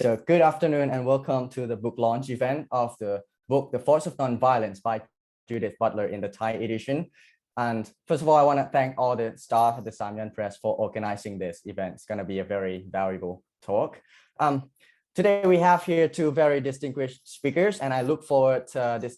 So good afternoon and welcome to the book launch event of the book, The Force of Nonviolence by Judith Butler in the Thai edition. And first of all, I want to thank all the staff at the Samyan Press for organizing this event. It's going to be a very valuable talk. Today we have here two very distinguished speakers, and I look forward to this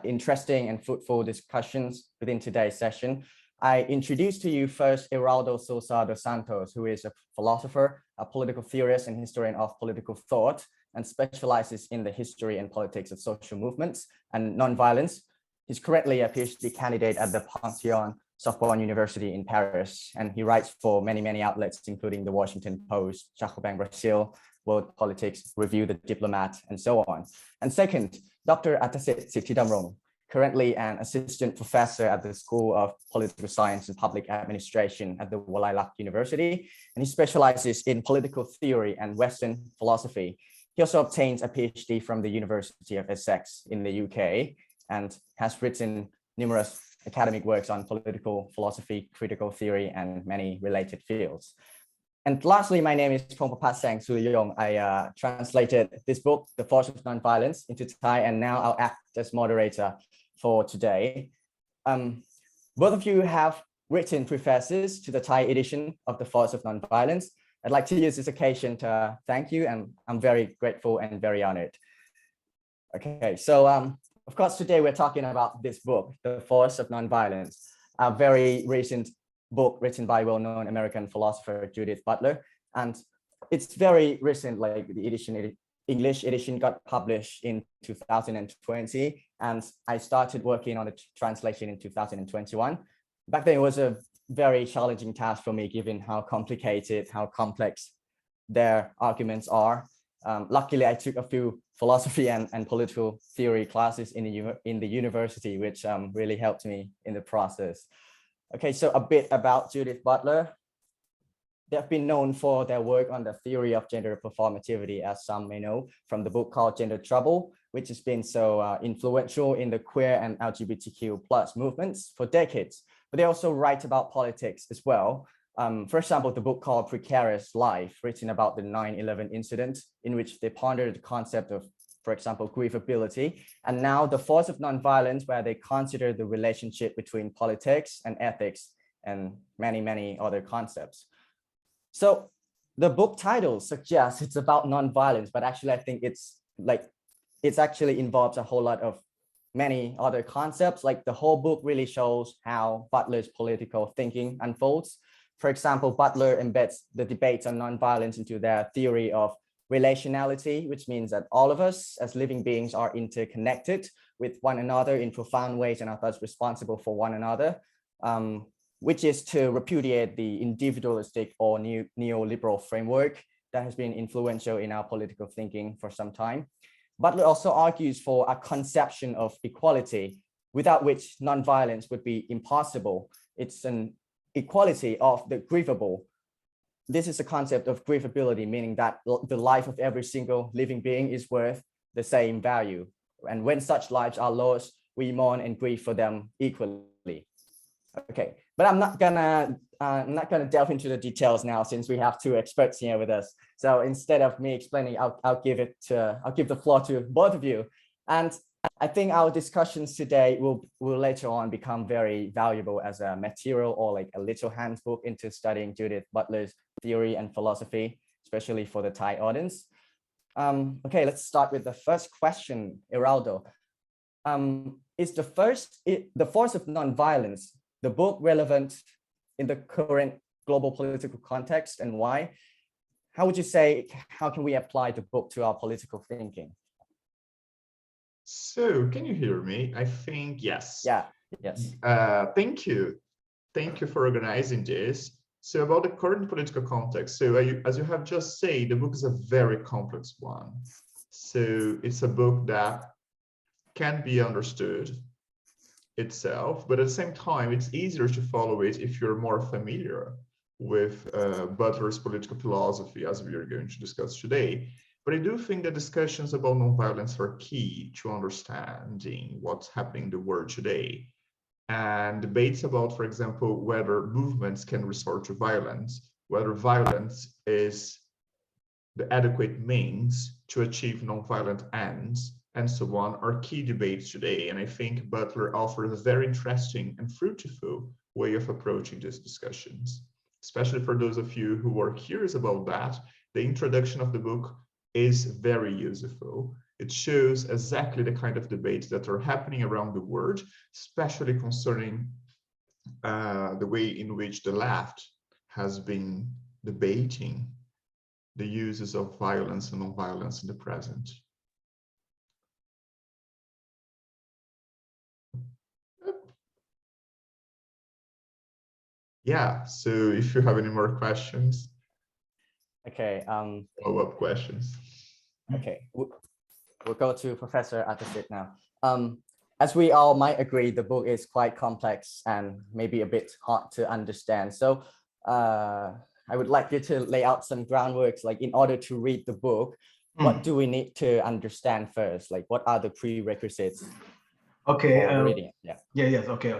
interesting and fruitful discussions within today's session. I introduce to you first Geraldo Sosa dos Santos, who is a philosopher, a political theorist, and historian of political thought, and specializes in the history and politics of social movements and nonviolence. He's currently a PhD candidate at the Pantheon Sorbonne University in Paris, and he writes for many outlets, including the Washington Post, Jacobin Brazil, World Politics Review, The Diplomat, and so on. And second, Dr. Atasit Dำรง, currently an assistant professor at the School of Political Science and Public Administration at the Waliak University, and he specializes in political theory and Western philosophy. He also obtains a PhD from the University of Essex in the UK and has written numerous academic works on political philosophy, critical theory, and many related fields. And lastly, my name is Pongpapat Sang Suriyong. I translated this book, The Force of Nonviolence, into Thai, and now I'll act as moderator for today. Both of you have written prefaces to the Thai edition of The Force of Nonviolence. I'd like to use this occasion to thank you, and I'm very grateful and very honored. Okay, so of course, today we're talking about this book, The Force of Nonviolence, a very recent book written by well-known American philosopher Judith Butler. And it's very recent, like the English edition got published in 2020, and I started working on the translation in 2021. Back then, it was a very challenging task for me, given how complicated, how complex their arguments are. Luckily, I took a few philosophy and political theory classes in the university, which really helped me in the process. Okay, so a bit about Judith Butler. They've been known for their work on the theory of gender performativity, as some may know, from the book called Gender Trouble, which has been so influential in the queer and LGBTQ plus movements for decades. But they also write about politics as well. For example, the book called Precarious Life, written about the 9/11 incident, in which they pondered the concept of, for example, grievability, and now The Force of Nonviolence, where they consider the relationship between politics and ethics and many other concepts. So the book title suggests it's about nonviolence, but actually I think it's actually involves a whole lot of many other concepts. Like the whole book really shows how Butler's political thinking unfolds. For example, Butler embeds the debates on nonviolence into their theory of relationality, which means that all of us as living beings are interconnected with one another in profound ways and are thus responsible for one another, which is to repudiate the individualistic or neoliberal framework that has been influential in our political thinking for some time. Butler also argues for a conception of equality, without which nonviolence would be impossible. It's an equality of the grievable. This is a concept of grievability, meaning that the life of every single living being is worth the same value. And when such lives are lost, we mourn and grieve for them equally. Okay, but I'm not gonna delve into the details now, since we have two experts here with us. So instead of me explaining, I'll give the floor to both of you. And I think our discussions today will later on become very valuable as a material or like a little handbook into studying Judith Butler's theory and philosophy, especially for the Thai audience. Okay, let's start with the first question, Geraldo. Is the Force of Nonviolence, the book, relevant in the current global political context, and why? How would you say, how can we apply the book to our political thinking? So, can you hear me? I think yes. Yeah, yes. Thank you. Thank you for organizing this. So about the current political context, so as you have just said, the book is a very complex one. So it's a book that can be understood itself, but at the same time, it's easier to follow it if you're more familiar with Butler's political philosophy, as we are going to discuss today. But I do think that discussions about nonviolence are key to understanding what's happening in the world today. And debates about, for example, whether movements can resort to violence, whether violence is the adequate means to achieve nonviolent ends, and so on, are key debates today. And I think Butler offers a very interesting and fruitful way of approaching these discussions. Especially for those of you who are curious about that, the introduction of the book is very useful. It shows exactly the kind of debates that are happening around the world, especially concerning the way in which the left has been debating the uses of violence and nonviolence in the present. Yeah, so if you have any more questions. Okay. Follow-up questions. Okay, we'll go to Professor Atasit now. As we all might agree, the book is quite complex and maybe a bit hard to understand. So I would like you to lay out some groundwork, like in order to read the book, what do we need to understand first? Like what are the prerequisites okay, for reading it? Yes, okay.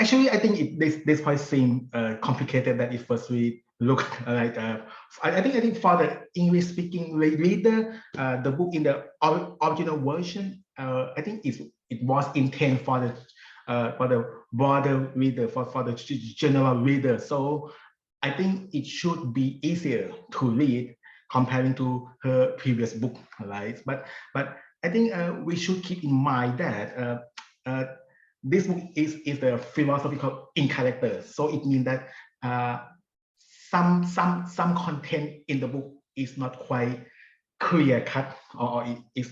Actually, I think this quite seem complicated that if first we look like I think for the English-speaking reader, the book in the original version, I think it was intended for the broader reader, for the general reader. So I think it should be easier to read comparing to her previous book, right? But I think we should keep in mind that this book is the philosophical in character. So it means that some content in the book is not quite clear cut, or it's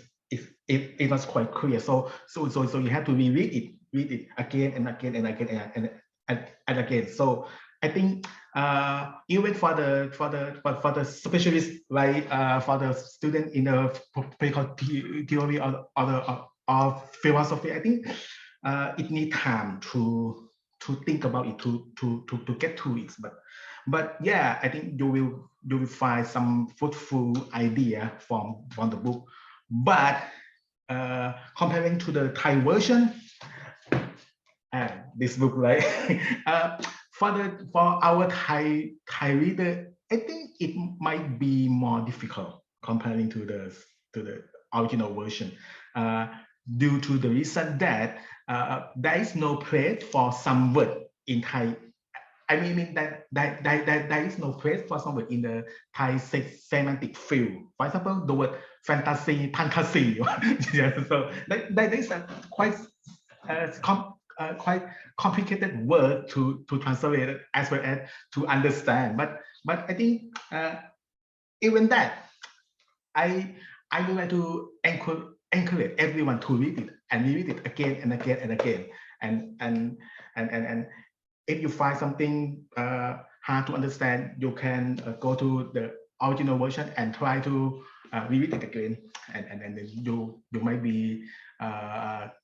not quite clear. So you have to read it again and again and again. So I think even for the specialist, like for the student in the political theory or philosophy, I think it needs time to think about it, to get to it. But yeah, I think you will find some fruitful idea from the book. But comparing to the Thai version, this book, right? For our Thai reader, I think it might be more difficult comparing to the original version, due to the reason that there is no place for some word in Thai. I mean that there is no place for some word in the Thai semantic field. For example, the word fantasy. So that is a quite complicated word to translate as well as to understand. But I think even that, I would like to encourage everyone to read it and read it again and again and again. And if you find something hard to understand, you can go to the original version and try to read it again, and then you might be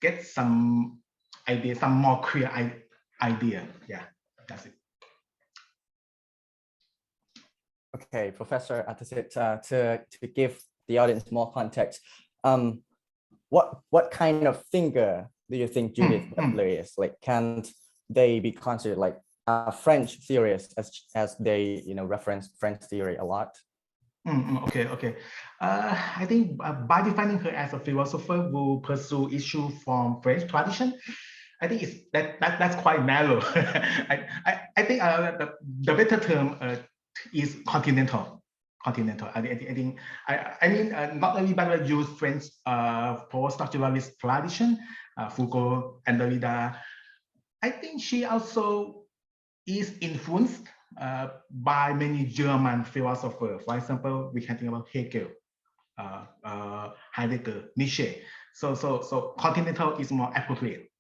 get some idea, some more clear idea. Yeah, that's it. Okay, Professor Atasit, to give the audience more context, what kind of thinker do you think Judith Butler is? Like, can they be considered like a French theorist, as they reference French theory a lot? Okay. I think by defining her as a philosopher who pursue issues from French tradition, I think that's quite narrow. I think the better term is continental. I think not only Butler use French post-structuralist tradition, Foucault and Derrida. I think she also is influenced by many German philosophers. For example, we can think about Hegel, Heidegger, Nietzsche. So continental is more appropriate.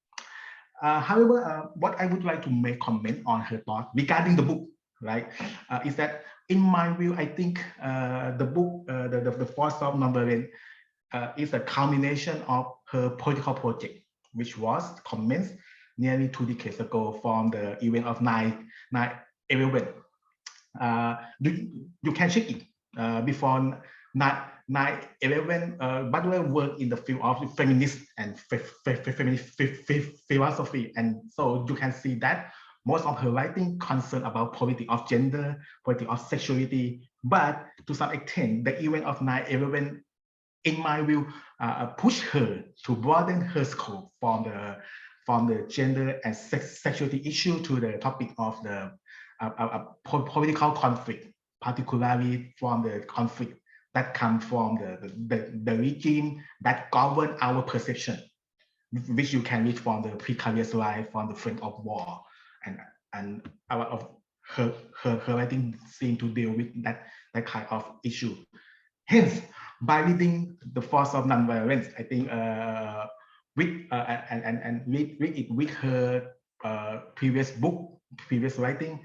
However, what I would like to make comment on her thought regarding the book, right, is that in my view, I think the book, the Force of Nonviolence, is a culmination of her political project, which was commenced nearly 2 decades ago from the event of 9/11. You can check it. Before 9/11, Butler worked in the field of feminist and feminist philosophy, and so you can see that most of her writing concern about politics of gender, politics of sexuality, But to some extent, the event of 9/11, in my view, pushed her to broaden her scope from the gender and sexuality issue to the topic of the political conflict, particularly from the conflict that comes from the regime that govern our perception, which you can read from the precarious life, from the front of war, and a lot of her writing seem to deal with that kind of issue. Hence, by reading The Force of Nonviolence, I think read it with her previous book, previous writing,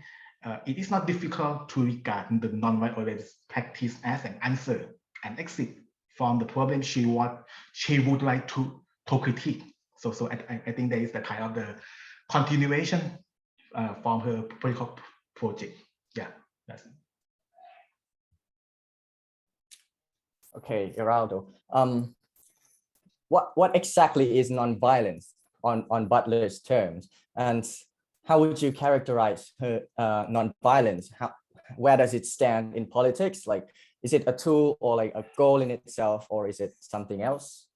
it is not difficult to regard the nonviolence practice as an answer, an exit from the problem she would like to critique. So I think there is the kind of the continuation from her political project. Yeah, that's it. Okay, Geraldo. What exactly is nonviolence on Butler's terms, and how would you characterize her nonviolence? Where does it stand in politics? Like, is it a tool or like a goal in itself, or is it something else?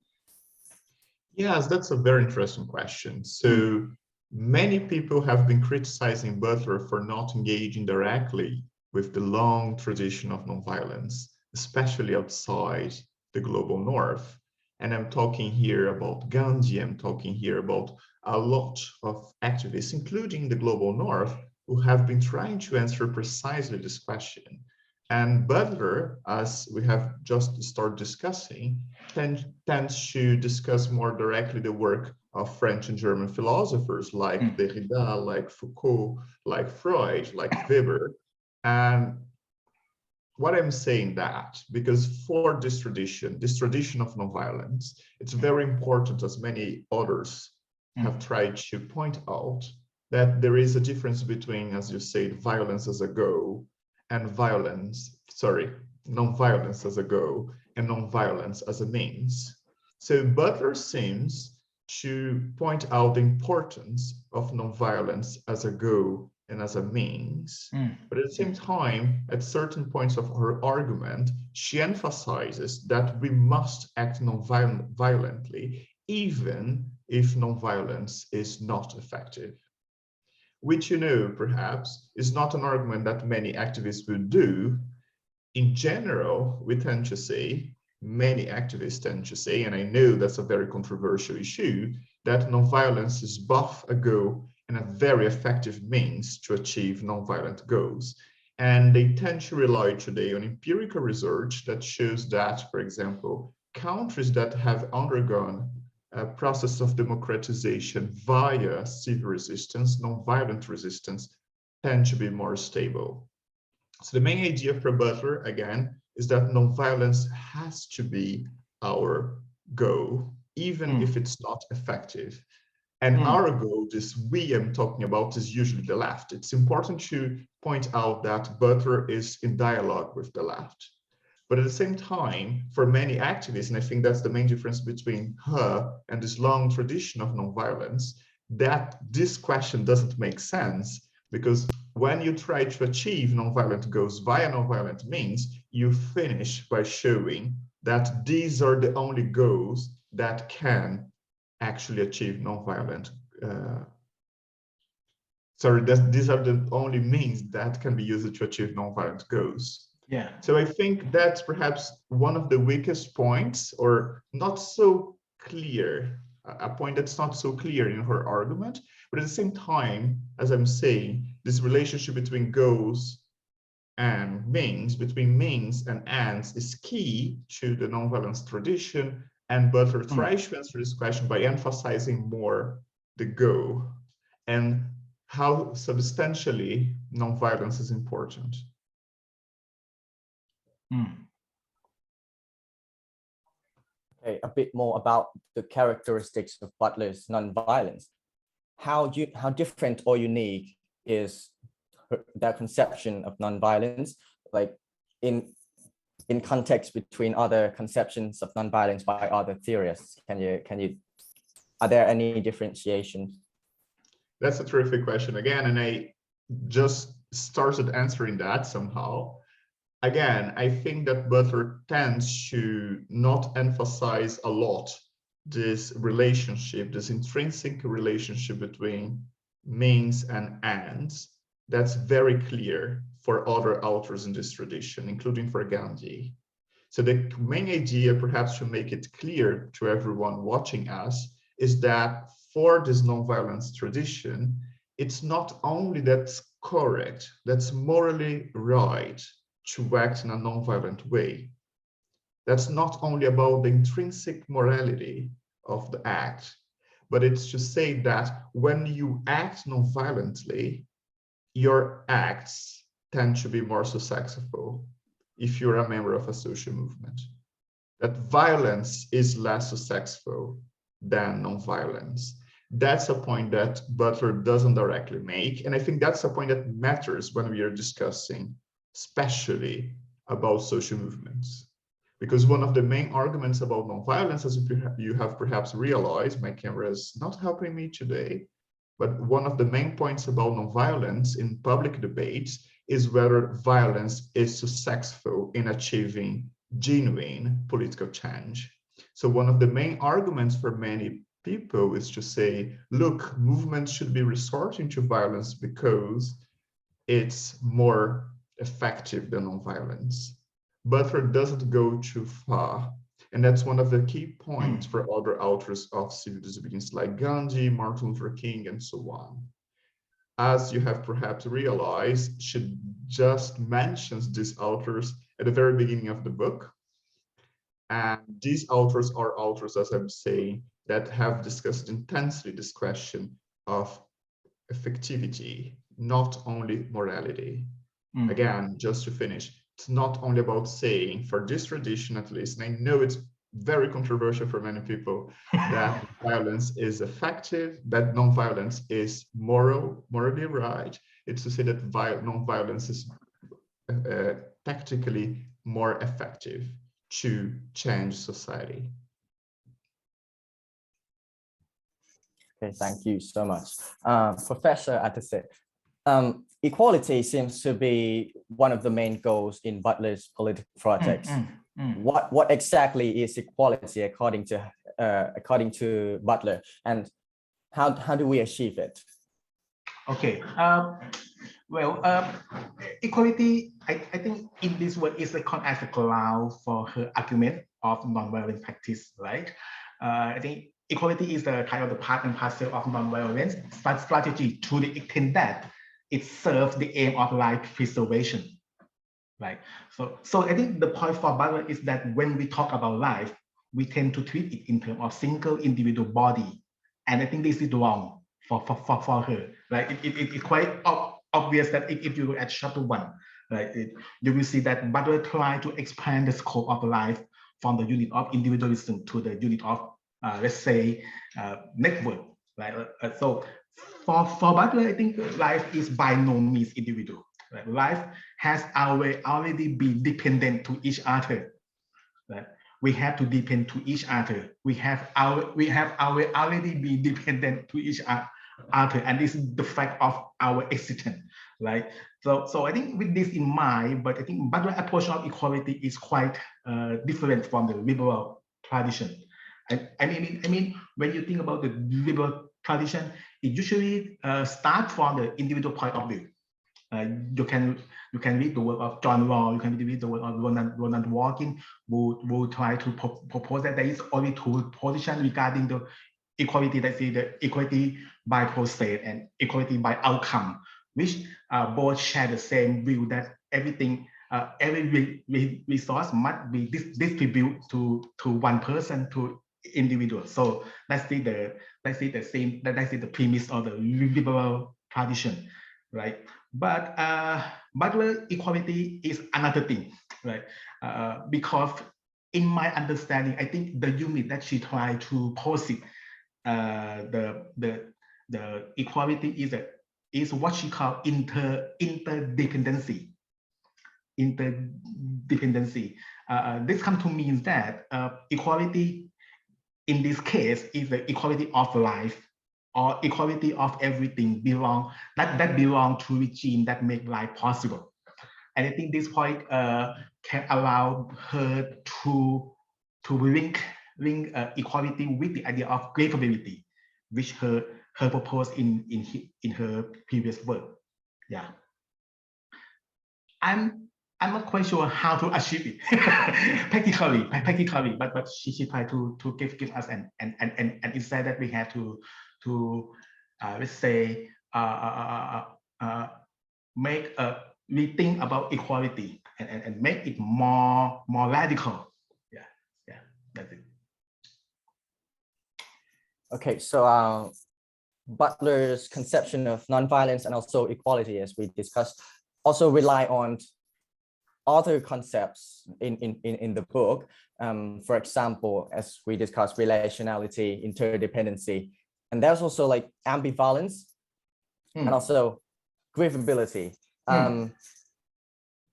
Yes, that's a very interesting question. So many people have been criticizing Butler for not engaging directly with the long tradition of nonviolence, especially outside the global north. And I'm talking here about Gandhi, I'm talking here about a lot of activists, including the global north, who have been trying to answer precisely this question. And Butler, as we have just started discussing, tends to discuss more directly the work of French and German philosophers like Derrida, like Foucault, like Freud, like Weber. And what I'm saying that, because for this tradition of nonviolence, it's very important, as many others have tried to point out, that there is a difference between, as you said, violence as a goal and nonviolence as a goal and nonviolence as a means. So Butler seems to point out the importance of nonviolence as a goal and as a means. But at the same time, at certain points of her argument, she emphasizes that we must act nonviolently, even if nonviolence is not effective. Which, you know, perhaps is not an argument that many activists will do. In general, we tend to say, many activists tend to say, and I know that's a very controversial issue, that nonviolence is both a goal and a very effective means to achieve nonviolent goals. And they tend to rely today on empirical research that shows that, for example, countries that have undergone a process of democratization via civil resistance, nonviolent resistance, tend to be more stable. So the main idea for Butler, again, is that nonviolence has to be our goal, even if it's not effective. And our goal, this we am talking about, is usually the left. It's important to point out that Butler is in dialogue with the left. But at the same time, for many activists, and I think that's the main difference between her and this long tradition of nonviolence, that this question doesn't make sense, because when you try to achieve nonviolent goals via nonviolent means, you finish by showing that these are the only goals that can actually achieve nonviolent. These are the only means that can be used to achieve nonviolent goals. Yeah. So I think that's perhaps one of the weakest points, or not so clear, a point that's not so clear in her argument. But at the same time, as I'm saying, this relationship between goals and means, between means and ends, is key to the nonviolence tradition. And Butler tries to answer this question by emphasizing more the goal and how substantially nonviolence is important. Okay, a bit more about the characteristics of Butler's nonviolence. How different or unique is that conception of nonviolence, like in context between other conceptions of nonviolence by other theorists? Are there any differentiations? That's a terrific question again, and I just started answering that somehow. again, I think that Butler tends to not emphasize a lot this relationship, this intrinsic relationship between means and ends. That's very clear for other authors in this tradition, including for Gandhi. So the main idea, perhaps to make it clear to everyone watching us, is that for this nonviolence tradition, it's not only that's correct, that's morally right to act in a nonviolent way. That's not only about the intrinsic morality of the act, but it's to say that when you act nonviolently, your acts tend to be more successful if you're a member of a social movement. That violence is less successful than nonviolence. That's a point that Butler doesn't directly make. And I think that's a point that matters when we are discussing, especially about social movements. Because one of the main arguments about nonviolence, as you have perhaps realized, my camera is not helping me today, but one of the main points about nonviolence in public debates is whether violence is successful in achieving genuine political change. So one of the main arguments for many people is to say, look, movements should be resorting to violence because it's more effective than nonviolence. Butler doesn't go too far. And that's one of the key points for other authors of civil disobedience like Gandhi, Martin Luther King, and so on. As you have perhaps realized, she just mentions these authors at the very beginning of the book. And these authors are authors, as I'm saying, that have discussed intensely this question of effectivity, not only morality. Again, just to finish, it's not only about saying, for this tradition at least, and I know it's very controversial for many people, that violence is effective, that nonviolence is morally right. It's to say that nonviolence is tactically more effective to change society. Okay, thank you so much. Professor Atase, equality seems to be one of the main goals in Butler's political projects. What exactly is equality according to Butler, and how do we achieve it? Okay. Equality, I think in this word is a con as a ground for her argument of nonviolent practice, right? I think equality is the kind of the part and parcel of nonviolence strategy to the extent that it serves the aim of life preservation, right? So I think the point for Butler is that when we talk about life, we tend to treat it in terms of single individual body, and I think this is wrong for her, right? It's quite obvious that if you look at chapter 1, right, you will see that Butler tried to expand the scope of life from the unit of individualism to the unit of let's say network, right? So for Butler, I think life is by no means individual. Right? Life has already been dependent to each other. Right? We have to depend to each other. We have already been dependent to each other, and this is the fact of our existence, right? So I think with this in mind, but I think Butler's approach of equality is quite different from the liberal tradition. I mean, when you think about the liberal tradition, it usually starts from the individual point of view. You can read the work of John Law, you can read the work of Ronald Walking, who try to propose that there is only two positions regarding the equality, let's say the equality by process and equality by outcome, which both share the same view that everything, every resource must be distributed to one person, to individual. So that's the premise of the liberal tradition, right? But Butler equality is another thing, right? Because in my understanding, I think the unit that she tried to posit the equality is what she called interdependency. This comes to mean that equality in this case is the equality of life or equality of everything that belong to regime that make life possible. And I think this point can allow her to link equality with the idea of gravability, which her proposed in her previous work. Yeah, I'm not quite sure how to achieve it practically, but she tried to give us an insight that we had to let's say make a rethink about equality and make it more radical. Yeah, that's it. Okay, so Butler's conception of nonviolence and also equality, as we discussed, also rely on other concepts in the book. For example, as we discussed, relationality, interdependency, and there's also like ambivalence and also grievability.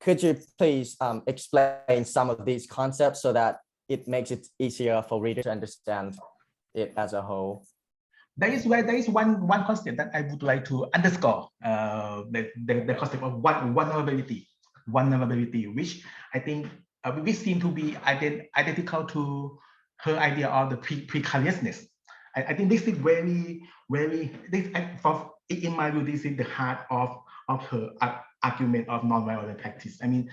Could you please explain some of these concepts so that it makes it easier for readers to understand it as a whole? There is one concept that I would like to underscore, the concept of vulnerability, which I think which seem to be identical to her idea of the precariousness. I think this is very in my view, this is the heart of her argument of nonviolent practice. I mean,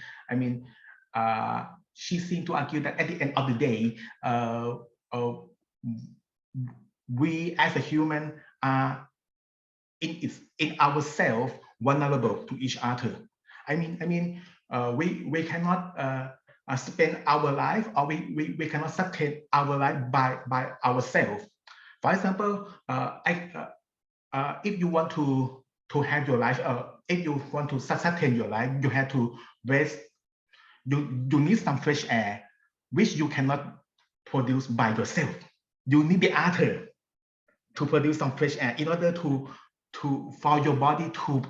she seemed to argue that at the end of the day, we as a human are in ourselves vulnerable to each other. I mean, we cannot spend our life, or we cannot sustain our life by ourselves. For example, if you want to have your life, if you want to sustain your life, you have to rest. You need some fresh air, which you cannot produce by yourself. You need the other to produce some fresh air in order for your body to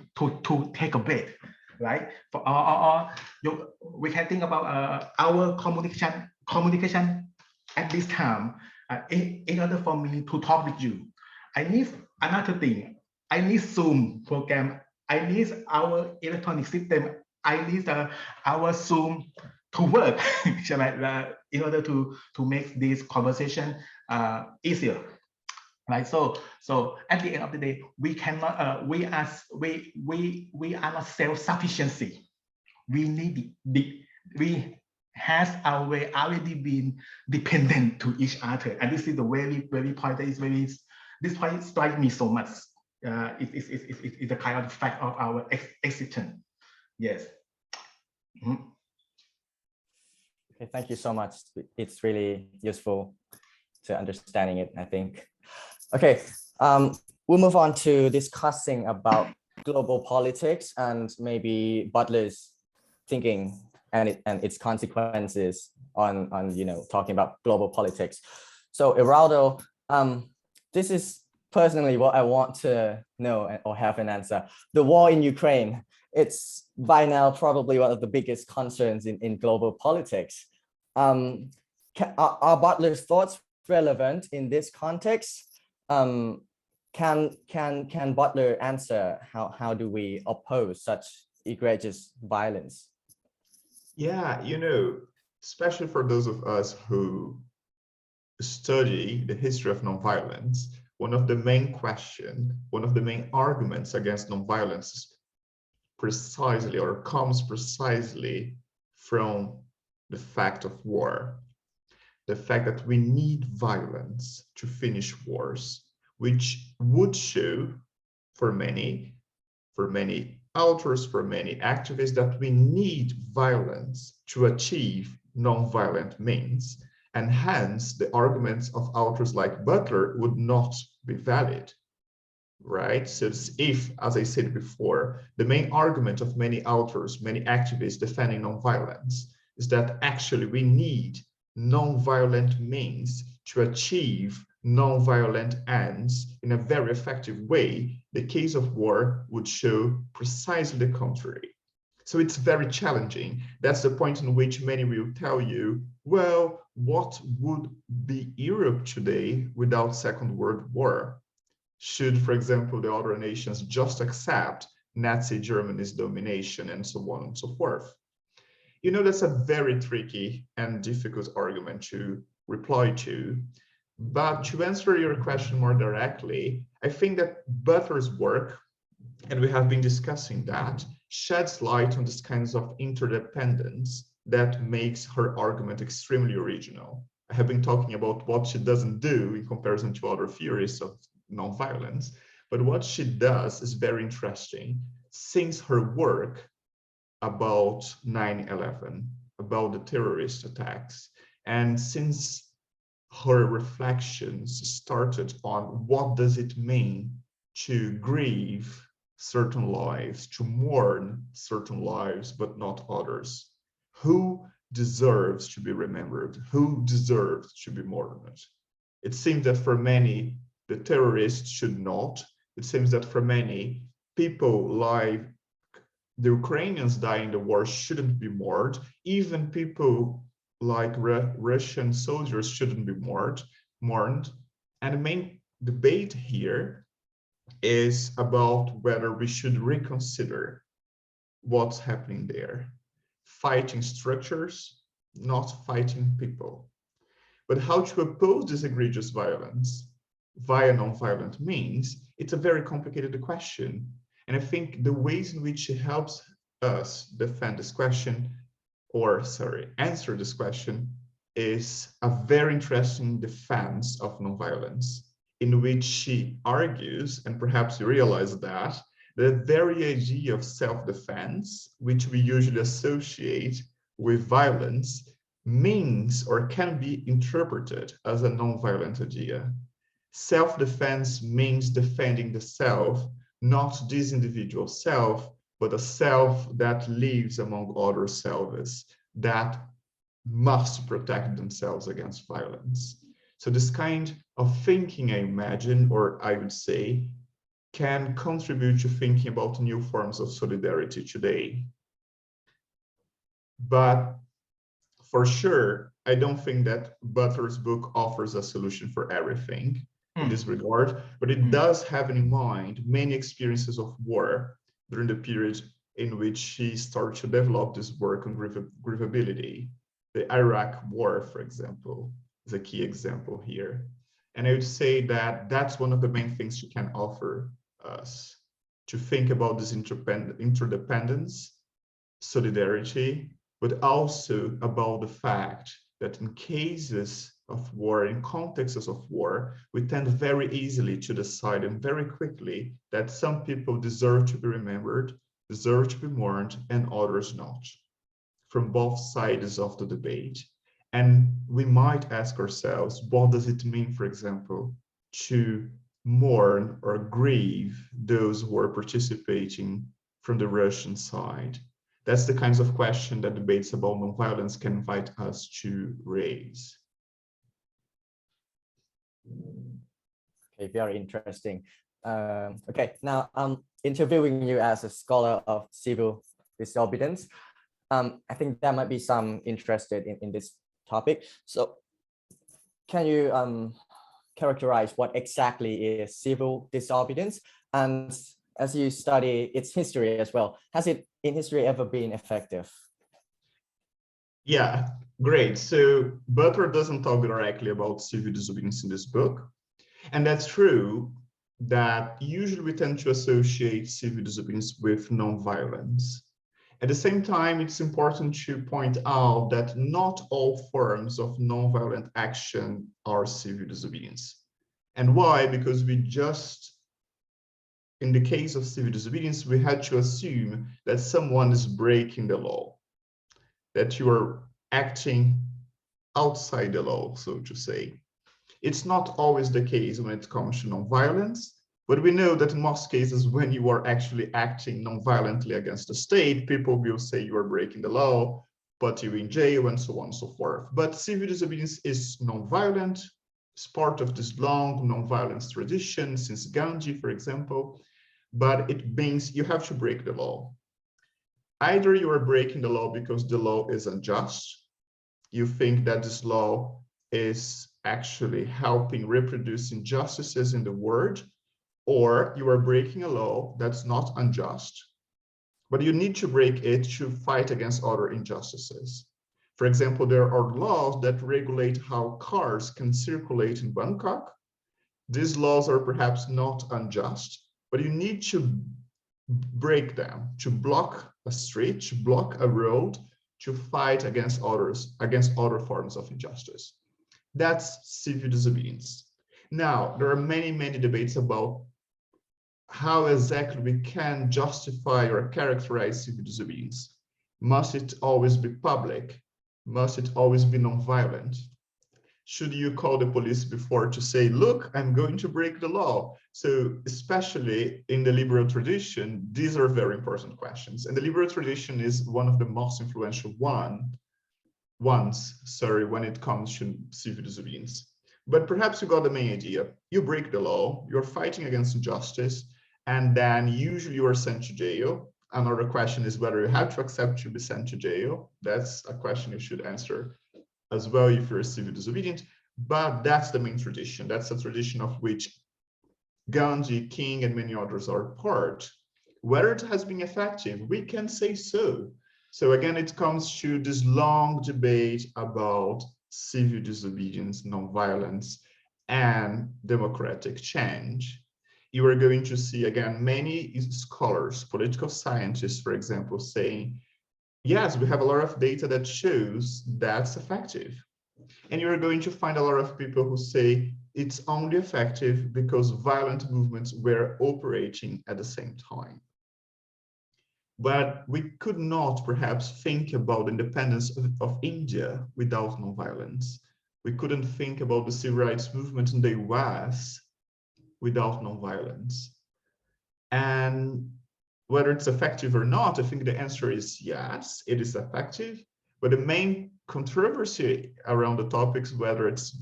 take a breath, right? We can think about our communication at this time. In order for me to talk with you, I need another thing. I need Zoom program. I need our electronic system. I need our Zoom to work in order to make this conversation easier, right? So at the end of the day, we cannot. We are not self-sufficiency. We need we has already been dependent to each other, and this is the very point that is very. This point strikes me so much. It's a kind of fact of our existence. Yes. Okay, thank you so much. It's really useful to understanding it, I think. Okay, we'll move on to discussing about global politics and maybe Butler's thinking and its consequences on talking about global politics. So Geraldo, this is personally what I want to know or have an answer. The war in Ukraine, it's by now probably one of the biggest concerns in global politics. Are Butler's thoughts relevant in this context? Can Butler answer how do we oppose such egregious violence? Yeah, especially for those of us who study the history of nonviolence, one of the main arguments against nonviolence is precisely, or comes precisely from the fact of war, the fact that we need violence to finish wars, which would show for many authors, for many activists, that we need violence to achieve non-violent means, and hence the arguments of authors like Butler would not be valid, right? So if, as I said before, the main argument of many authors, many activists defending non-violence is that actually we need non-violent means to achieve non-violent ends in a very effective way, the case of war would show precisely the contrary. So it's very challenging. That's the point in which many will tell you, well, what would be Europe today without Second World War? Should, for example, the other nations just accept Nazi Germany's domination, and so on and so forth. You know, that's a very tricky and difficult argument to reply to. But to answer your question more directly, I think that Butler's work, and we have been discussing that, sheds light on this kinds of interdependence that makes her argument extremely original. I have been talking about what she doesn't do in comparison to other theories of nonviolence, but what she does is very interesting. Since her work about 9/11, about the terrorist attacks, and since her reflections started on what does it mean to grieve certain lives, to mourn certain lives, but not others. Who deserves to be remembered? Who deserves to be mourned? It seems that for many, the terrorists should not. It seems that for many, people like the Ukrainians dying in the war shouldn't be mourned. Even people like Russian soldiers shouldn't be mourned. And the main debate here is about whether we should reconsider what's happening there. Fighting structures, not fighting people. But how to oppose this egregious violence via nonviolent means, it's a very complicated question. And I think the ways in which she helps us defend this question, answer this question, is a very interesting defense of nonviolence, in which she argues, and perhaps you realize that, the very idea of self-defense, which we usually associate with violence, means or can be interpreted as a nonviolent idea. Self-defense means defending the self, not this individual self, but a self that lives among other selves that must protect themselves against violence. So this kind of thinking, I imagine, or I would say, can contribute to thinking about new forms of solidarity today. But for sure, I don't think that Butler's book offers a solution for everything in this regard, but it does have in mind many experiences of war during the period in which she started to develop this work on grievability. The Iraq War, for example, is a key example here. And I would say that that's one of the main things she can offer us, to think about this interdependence, solidarity, but also about the fact that in cases of war, in contexts of war, we tend very easily to decide and very quickly that some people deserve to be remembered, deserve to be mourned, and others not, from both sides of the debate. And we might ask ourselves, what does it mean, for example, to mourn or grieve those who are participating from the Russian side? That's the kinds of question that debates about nonviolence can invite us to raise. Okay, very interesting. Okay, now I'm interviewing you as a scholar of civil disobedience. I think there might be some interested in this topic. So can you characterize what exactly is civil disobedience? And as you study its history as well, has it in history ever been effective? Yeah, great. So Butler doesn't talk directly about civil disobedience in this book. And that's true that usually we tend to associate civil disobedience with nonviolence. At the same time, it's important to point out that not all forms of nonviolent action are civil disobedience. And why? Because in the case of civil disobedience, we had to assume that someone is breaking the law, that you are acting outside the law, so to say. It's not always the case when it comes to nonviolence, but we know that in most cases, when you are actually acting nonviolently against the state, people will say you are breaking the law, put you in jail, and so on and so forth. But civil disobedience is nonviolent. It's part of this long nonviolence tradition since Gandhi, for example, but it means you have to break the law. Either you are breaking the law because the law is unjust, you think that this law is actually helping reproduce injustices in the world, or you are breaking a law that's not unjust, but you need to break it to fight against other injustices. For example, there are laws that regulate how cars can circulate in Bangkok. These laws are perhaps not unjust, but you need to break them, to block a street, to block a road, to fight against other forms of injustice. That's civil disobedience. Now, there are many, many debates about how exactly we can justify or characterize civil disobedience. Must it always be public? Must it always be non-violent? Should you call the police before to say, look, I'm going to break the law? So especially in the liberal tradition, these are very important questions. And the liberal tradition is one of the most influential ones, when it comes to civil disobedience. But perhaps you got the main idea. You break the law, you're fighting against injustice, and then usually you are sent to jail. Another question is whether you have to accept to be sent to jail. That's a question you should answer as well if you're civil disobedient. But that's the main tradition. That's a tradition of which Gandhi, King, and many others are part. Whether it has been effective, we can say so. So again, it comes to this long debate about civil disobedience, nonviolence, and democratic change. You are going to see, again, many scholars, political scientists, for example, saying, yes, we have a lot of data that shows that's effective. And you're going to find a lot of people who say it's only effective because violent movements were operating at the same time. But we could not perhaps think about the independence of India without nonviolence. We couldn't think about the civil rights movement in the US without nonviolence. And whether it's effective or not, I think the answer is yes, it is effective. But the main controversy around the topic is whether it's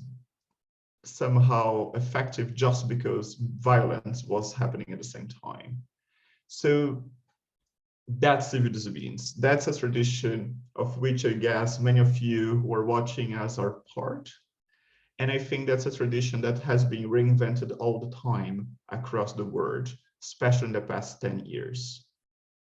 somehow effective just because violence was happening at the same time. So that's civil disobedience. That's a tradition of which I guess many of you who are watching us are part. And I think that's a tradition that has been reinvented all the time across the world, especially in the past 10 years.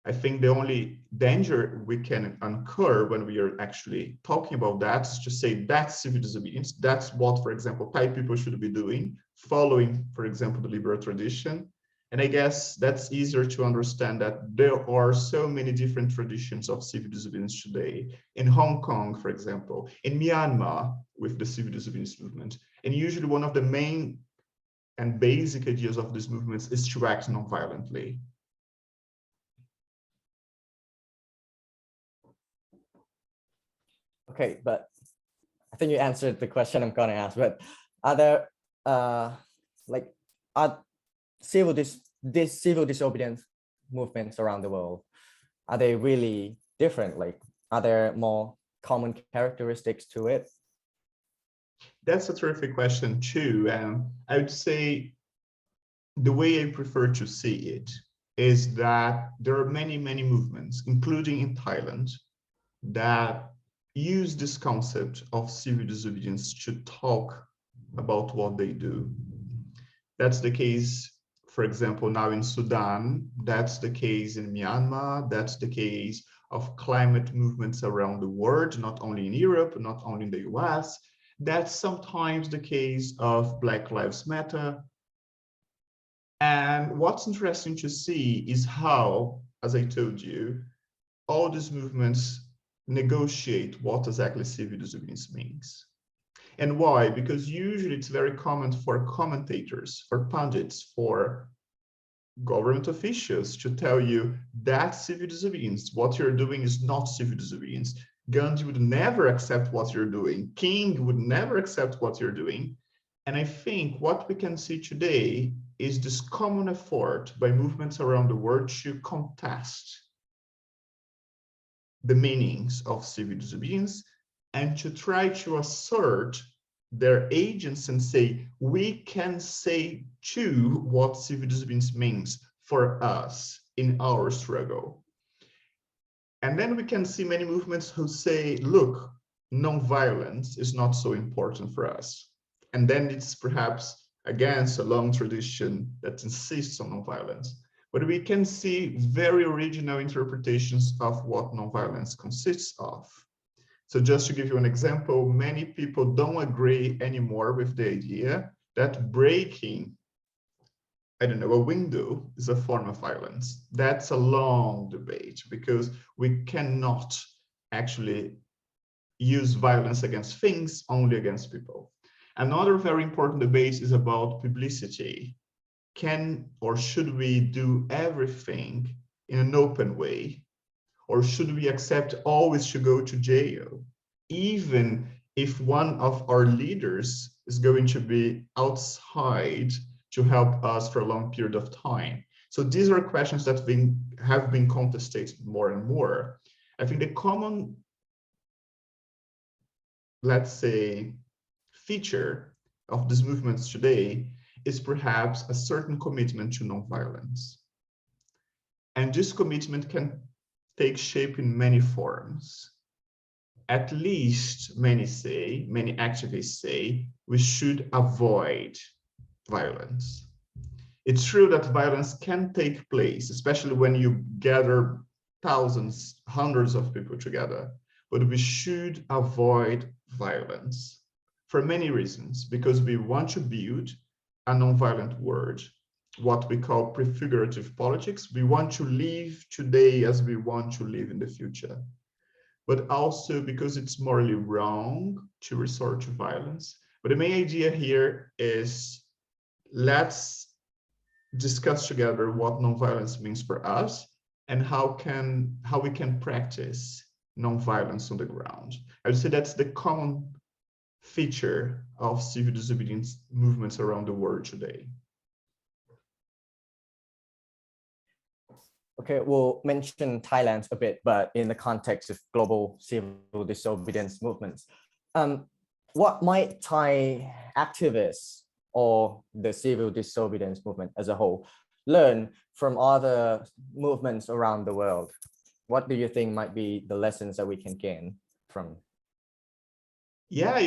I think the only danger we can incur when we are actually talking about that is to say that's civil disobedience. That's what, for example, Thai people should be doing, following, for example, the liberal tradition. And I guess that's easier to understand that there are so many different traditions of civil disobedience today. In Hong Kong, for example, in Myanmar with the civil disobedience movement. And usually one of the main and basic ideas of these movements is to act non-violently. Okay, but I think you answered the question I'm going to ask, but are there these civil disobedience movements around the world, are they really different? Like, are there more common characteristics to it? That's a terrific question too. I would say the way I prefer to see it is that there are many, many movements, including in Thailand, that use this concept of civil disobedience to talk about what they do. That's the case, for example, now in Sudan, that's the case in Myanmar, that's the case of climate movements around the world, not only in Europe, not only in the US. That's sometimes the case of Black Lives Matter. And what's interesting to see is how, as I told you, all these movements negotiate what exactly civil disobedience means. And why? Because usually it's very common for commentators, for pundits, for government officials to tell you that civil disobedience, what you're doing is not civil disobedience. Gandhi would never accept what you're doing. King would never accept what you're doing. And I think what we can see today is this common effort by movements around the world to contest the meanings of civil disobedience and to try to assert their agents and say, we can say too what civil disobedience means for us in our struggle. And then we can see many movements who say, look, non-violence is not so important for us. And then it's perhaps against a long tradition that insists on nonviolence. But we can see very original interpretations of what nonviolence consists of. So just to give you an example, many people don't agree anymore with the idea that breaking, I don't know, a window is a form of violence. That's a long debate because we cannot actually use violence against things, only against people. Another very important debate is about publicity. Can or should we do everything in an open way? Or should we accept always to go to jail, even if one of our leaders is going to be outside to help us for a long period of time? So these are questions that have been contested more and more. I think the common, let's say, feature of these movements today is perhaps a certain commitment to nonviolence. And this commitment can take shape in many forms. At least many activists say, we should avoid violence. It's true that violence can take place, especially when you gather thousands, hundreds of people together, but we should avoid violence for many reasons, because we want to build a nonviolent world, what we call prefigurative politics. We want to live today as we want to live in the future, but also because it's morally wrong to resort to violence. But the main idea here is, let's discuss together what nonviolence means for us and how we can practice nonviolence on the ground. I would say that's the common feature of civil disobedience movements around the world today. Okay, we'll mention Thailand a bit, but in the context of global civil disobedience movements. What might Thai activists or the civil disobedience movement as a whole learn from other movements around the world? What do you think might be the lessons that we can gain from? Yeah,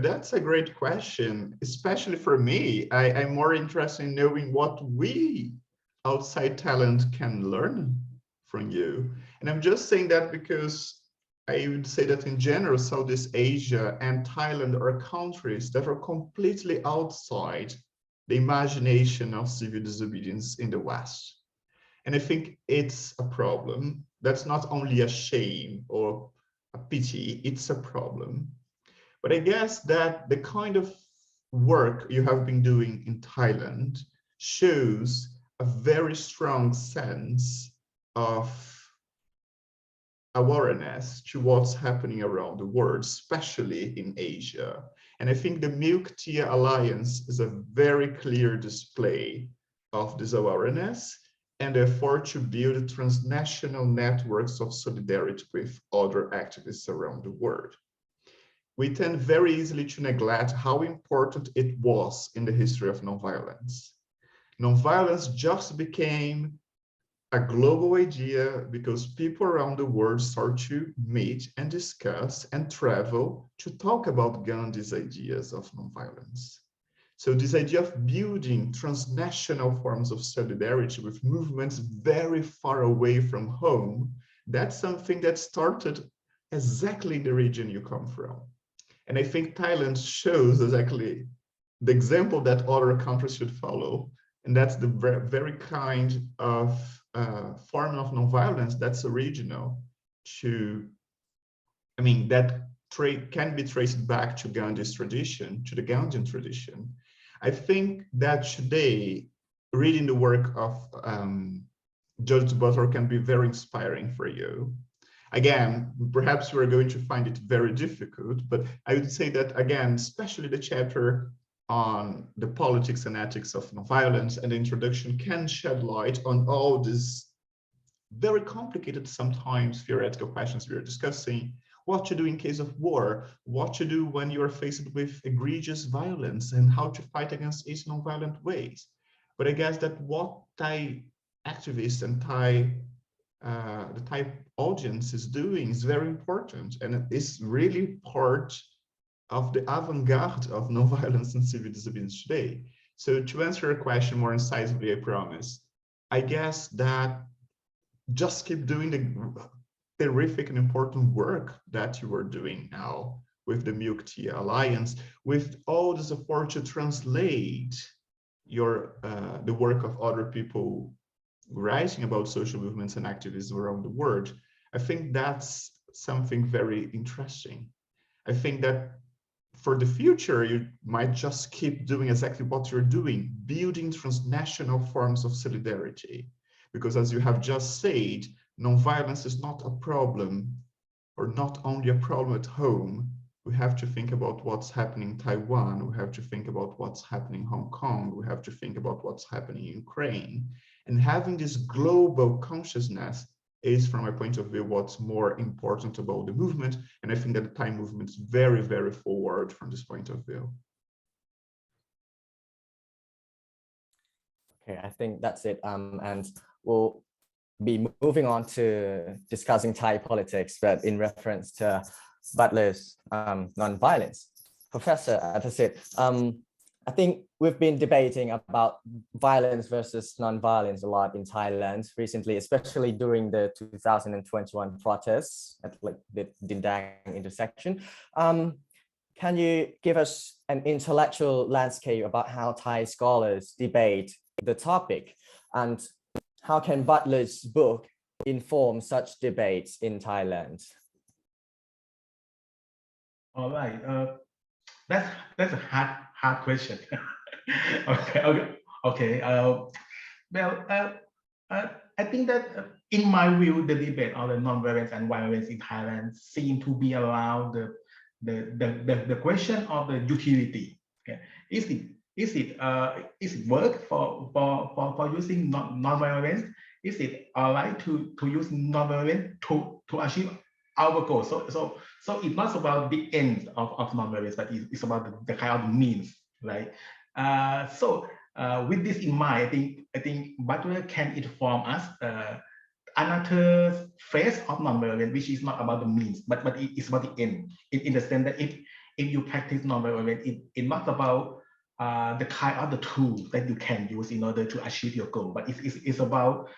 that's a great question, especially for me. I'm more interested in knowing what we outside Thailand can learn from you. And I'm just saying that because I would say that in general, Southeast Asia and Thailand are countries that are completely outside the imagination of civil disobedience in the West. And I think it's a problem. That's not only a shame or a pity, it's a problem. But I guess that the kind of work you have been doing in Thailand shows a very strong sense of awareness to what's happening around the world, especially in Asia. And I think the Milk Tea Alliance is a very clear display of this awareness and the effort to build transnational networks of solidarity with other activists around the world. We tend very easily to neglect how important it was in the history of nonviolence. Nonviolence just became a global idea because people around the world start to meet and discuss and travel to talk about Gandhi's ideas of nonviolence. So this idea of building transnational forms of solidarity with movements very far away from home, that's something that started exactly in the region you come from. And I think Thailand shows exactly the example that other countries should follow. And that's the very kind of form of nonviolence that's original to, that can be traced back to Gandhi's tradition, to the Gandhian tradition. I think that today, reading the work of Judith Butler can be very inspiring for you. Again, perhaps you are going to find it very difficult, but I would say that, again, especially the chapter on the politics and ethics of nonviolence and the introduction can shed light on all these very complicated, sometimes theoretical questions we are discussing. What to do in case of war, what to do when you are faced with egregious violence, and how to fight against it in nonviolent ways. But I guess that what Thai activists and the Thai audience is doing is very important, and it is really part of the avant-garde of nonviolence and civil disobedience today. So to answer your question more incisively, I promise, I guess that just keep doing the terrific and important work that you are doing now with the Milk Tea Alliance, with all the support to translate your the work of other people writing about social movements and activism around the world. I think that's something very interesting. I think that for the future, you might just keep doing exactly what you're doing, building transnational forms of solidarity. Because as you have just said, nonviolence is not a problem, or not only a problem at home. We have to think about what's happening in Taiwan. We have to think about what's happening in Hong Kong. We have to think about what's happening in Ukraine. And having this global consciousness is, from my point of view, what's more important about the movement. And I think that the Thai movement is very, very forward from this point of view. Okay, I think that's it. And we'll be moving on to discussing Thai politics, but in reference to Butler's nonviolence. Professor Attasit, I think we've been debating about violence versus nonviolence a lot in Thailand recently, especially during the 2021 protests at like the Dindang intersection. Can you give us an intellectual landscape about how Thai scholars debate the topic, and how can Butler's book inform such debates in Thailand? All right, that's a hard question. Okay. Well, I think that in my view, the debate on the non-violence and violence in Thailand seem to be around the question of the utility. Okay, is it work for using non-violence? Is it all right to use non-violence to achieve our goal? So it's not about the end of non-violence, but it's about the kind of means, right? With this in mind, I think Butler can inform us another phase of non-violence, which is not about the means, but it's about the end. In the sense that if you practice non-violence, it's not about the kind of the tools that you can use in order to achieve your goal, but it's about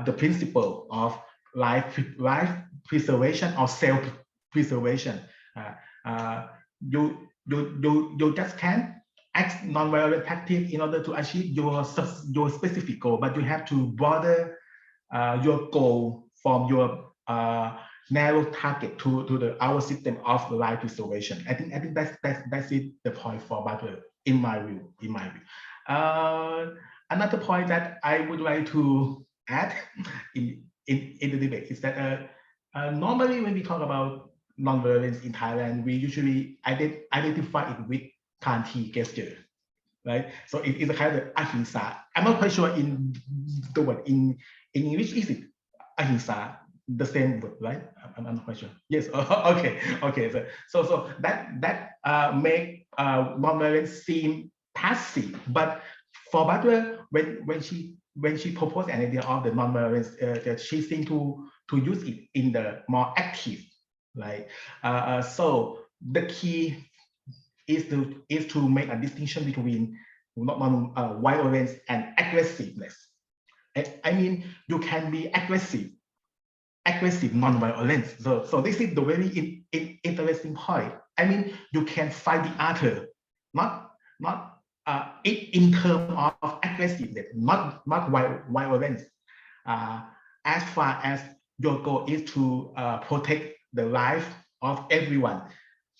the principle of life preservation or self-preservation. You just can't act non-violent practice in order to achieve your specific goal, but you have to broaden your goal from your narrow target to our system of life preservation. I think that's it, the point for Butler in my view. Another point that I would like to add in the debate is that normally when we talk about non-violence in Thailand, we usually identify it with Kanti gesture, right? So it's a kind of ahimsa. I'm not quite sure in the word in English, is it ahimsa, the same word, right? I'm not quite sure. Yes. Okay. So that make non-violence seem passive, but for Butler, when she proposed an idea of the non-violence, that she seemed to use it in the more active, right? So the key is to make a distinction between violence and aggressiveness. I mean, you can be aggressive non-violence. So this is the very interesting point. I mean, you can fight the other, not in terms of aggressiveness, not violence. As far as your goal is to protect the life of everyone,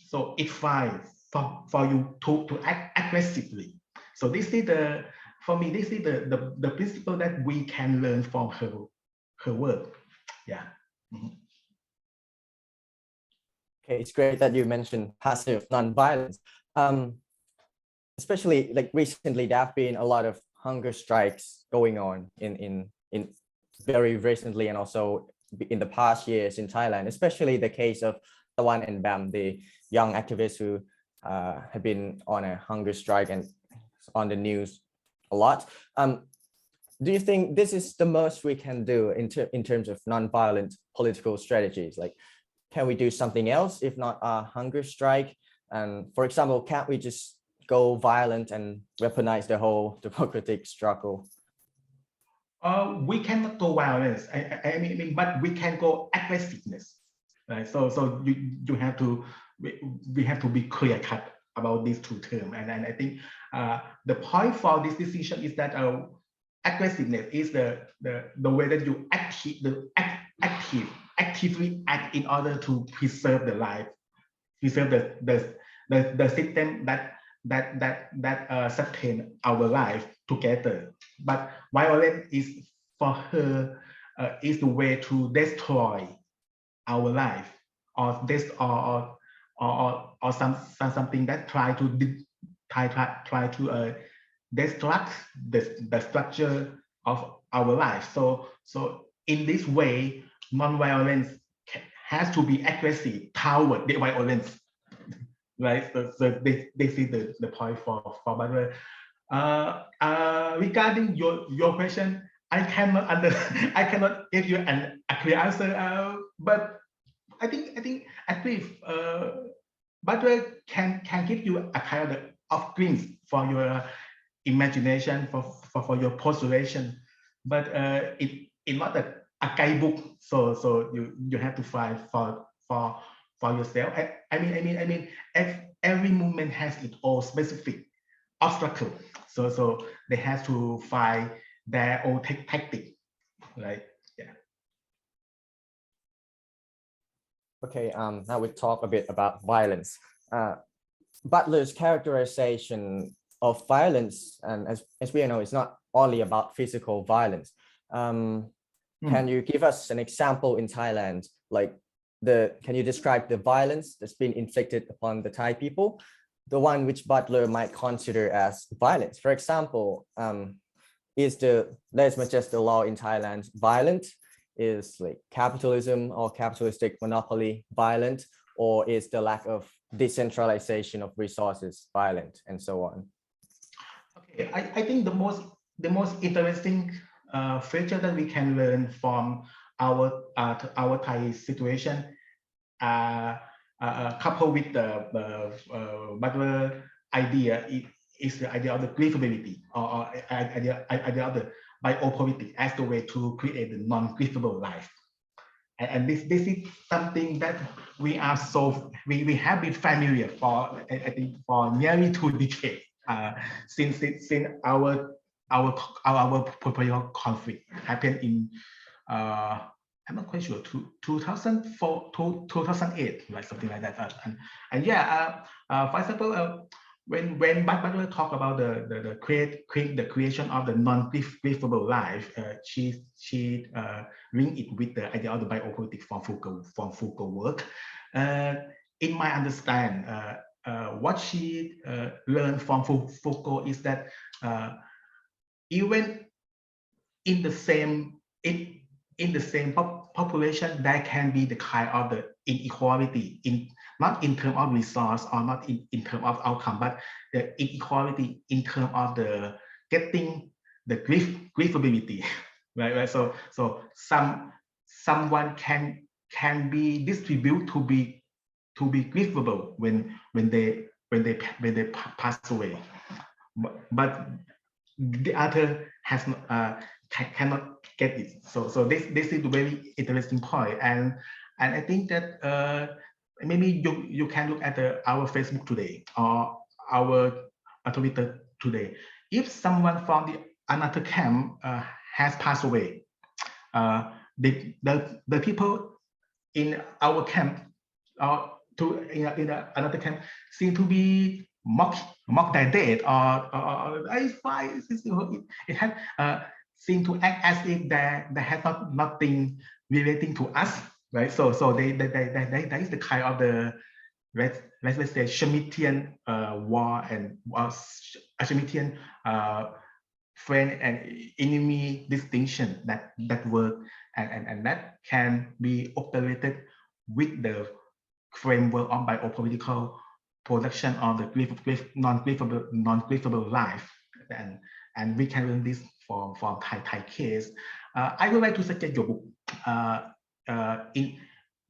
so it's fine for you to act aggressively. So this is for me, this is the principle that we can learn from her work. Yeah. Mm-hmm. Okay, it's great that you mentioned passive nonviolence. Especially like recently, there have been a lot of hunger strikes going on in very recently, and also in the past years in Thailand, especially the case of Tawan and Bam, the young activists who have been on a hunger strike and on the news a lot. Do you think this is the most we can do in terms of nonviolent political strategies? Like, can we do something else if not a hunger strike? And for example, can't we just go violent and weaponize the whole democratic struggle? We cannot go violence. I mean, but we can go aggressiveness. Right? So you have to we have to be clear cut about these two terms. And I think the point for this decision is that aggressiveness is the way that you actively act in order to preserve the life, preserve the system that sustain our life together. But violence is for her is the way to destroy our life or this or something that try to destruct the structure of our life. So in this way, non-violence has to be aggressive toward the violence, right? So this is the point for Butler. Regarding your question, I cannot give you a clear answer. But I think at least Butler can give you a kind of glimpse for your imagination, for your postulation. But it's not a guidebook, so you have to find for yourself. I mean, every movement has its own specific obstacle. So they have to find their own tactic, right? Yeah. Okay. Now we talk a bit about violence. Butler's characterization of violence, and as we know, it's not only about physical violence. Can you give us an example in Thailand? Like can you describe the violence that's been inflicted upon the Thai people? The one which Butler might consider as violence. For example, let's just the law in Thailand violent? Is like capitalism or capitalistic monopoly violent, or is the lack of decentralization of resources violent, and so on? Okay, I think the most interesting feature that we can learn from our Thai situation, coupled with the Butler idea, is the idea of the grievability or idea of the biopolitics as the way to create the non-grievable life. And this is something that we have been familiar for, I think, for nearly 2 decades since our political conflict happened in I'm not quite sure 2004 to 2008, like something like that. And yeah, for example, when Butler talk about the creation of the non-grievable life, she link it with the idea of the biopolitics from Foucault work. In my understand, what she learned from Foucault is that even in the same population, there can be the kind of the inequality not in terms of resource or not in terms of outcome, but the inequality in terms of the getting the grievability, right? So someone can be distributed to be grievable when they pass away, but the other has cannot get it. So this is a very interesting point, and I think that maybe you can look at our Facebook today or our Twitter today. If someone from another camp has passed away, the people in our camp or in another camp seem to be mock their death or it has seem to act as if there has nothing relating to us, right? So that is the kind of the let's say Schmittian war and Schmittian friend and enemy distinction that work and that can be operated with the framework of biopolitical production of the non-grievable life, and we can learn this from Thai case. I would like to suggest your book.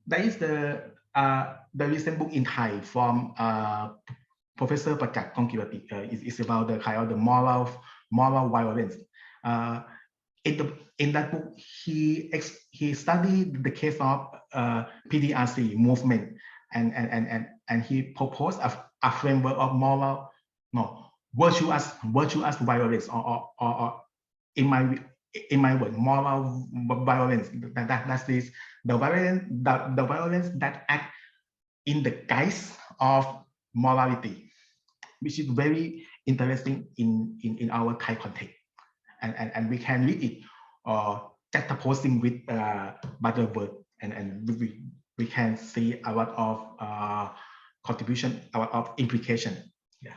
There is the recent book in Thai from Professor Pachak Kongkirati is about the kind of the moral violence. In that book, he studied the case of PDRC movement, and he proposed a framework of virtuous violence, or in my word, moral violence. That's this the violence that act in the guise of morality, which is very interesting in our Thai context, and we can read it juxtaposing with Butler, and we can see a lot of contribution, a lot of implication. Yeah.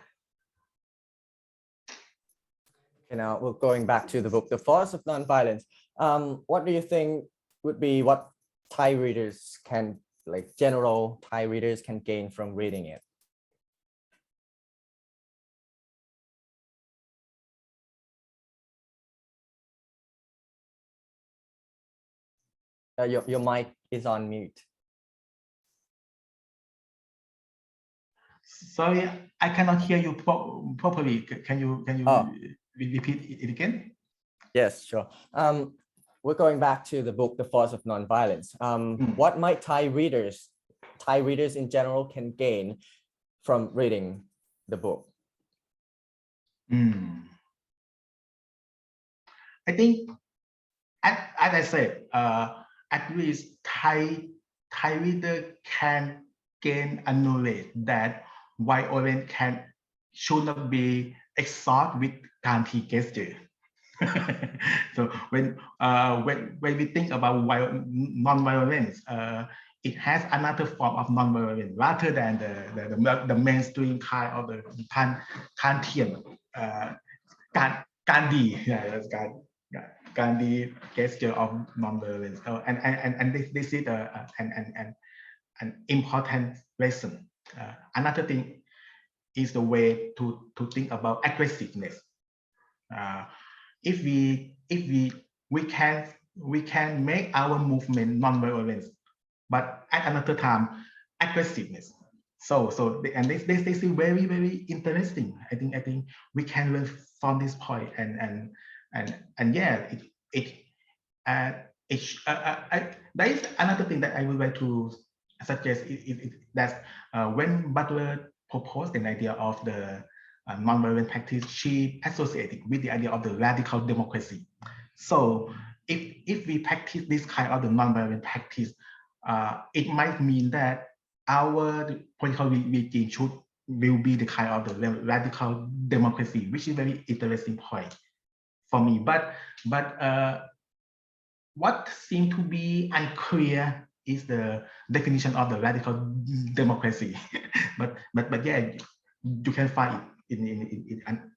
Okay, now we're going back to the book, The Force of Nonviolence. What do you think would be what Thai readers can, like general Thai readers can gain from reading it? Your mic is on mute. Sorry, I cannot hear you properly. Can you repeat it again? Yes, sure. We're going back to the book, The Force of Nonviolence. What might Thai readers in general can gain from reading the book? I think, as I said, at least Thai reader can gain a knowledge that violence should not be exhausted with guarantee gesture. So when we think about non-violence, it has another form of non-violence rather than the mainstream kind of the Kantian Gandhi gesture of non-violence. And this is an important lesson. Another thing is the way to think about aggressiveness. If we can make our movement non-violence, but at another time aggressiveness. So this is very, very interesting. I think we can learn from this point, and yeah, there is another thing that I would like to suggest that when Butler proposed an idea of the nonviolent practice, she associated with the idea of the radical democracy. So if we practice this kind of the nonviolent practice, it might mean that our political regime will be the kind of the radical democracy, which is a very interesting point for me. But what seems to be unclear is the definition of the radical democracy. but yeah, you can find it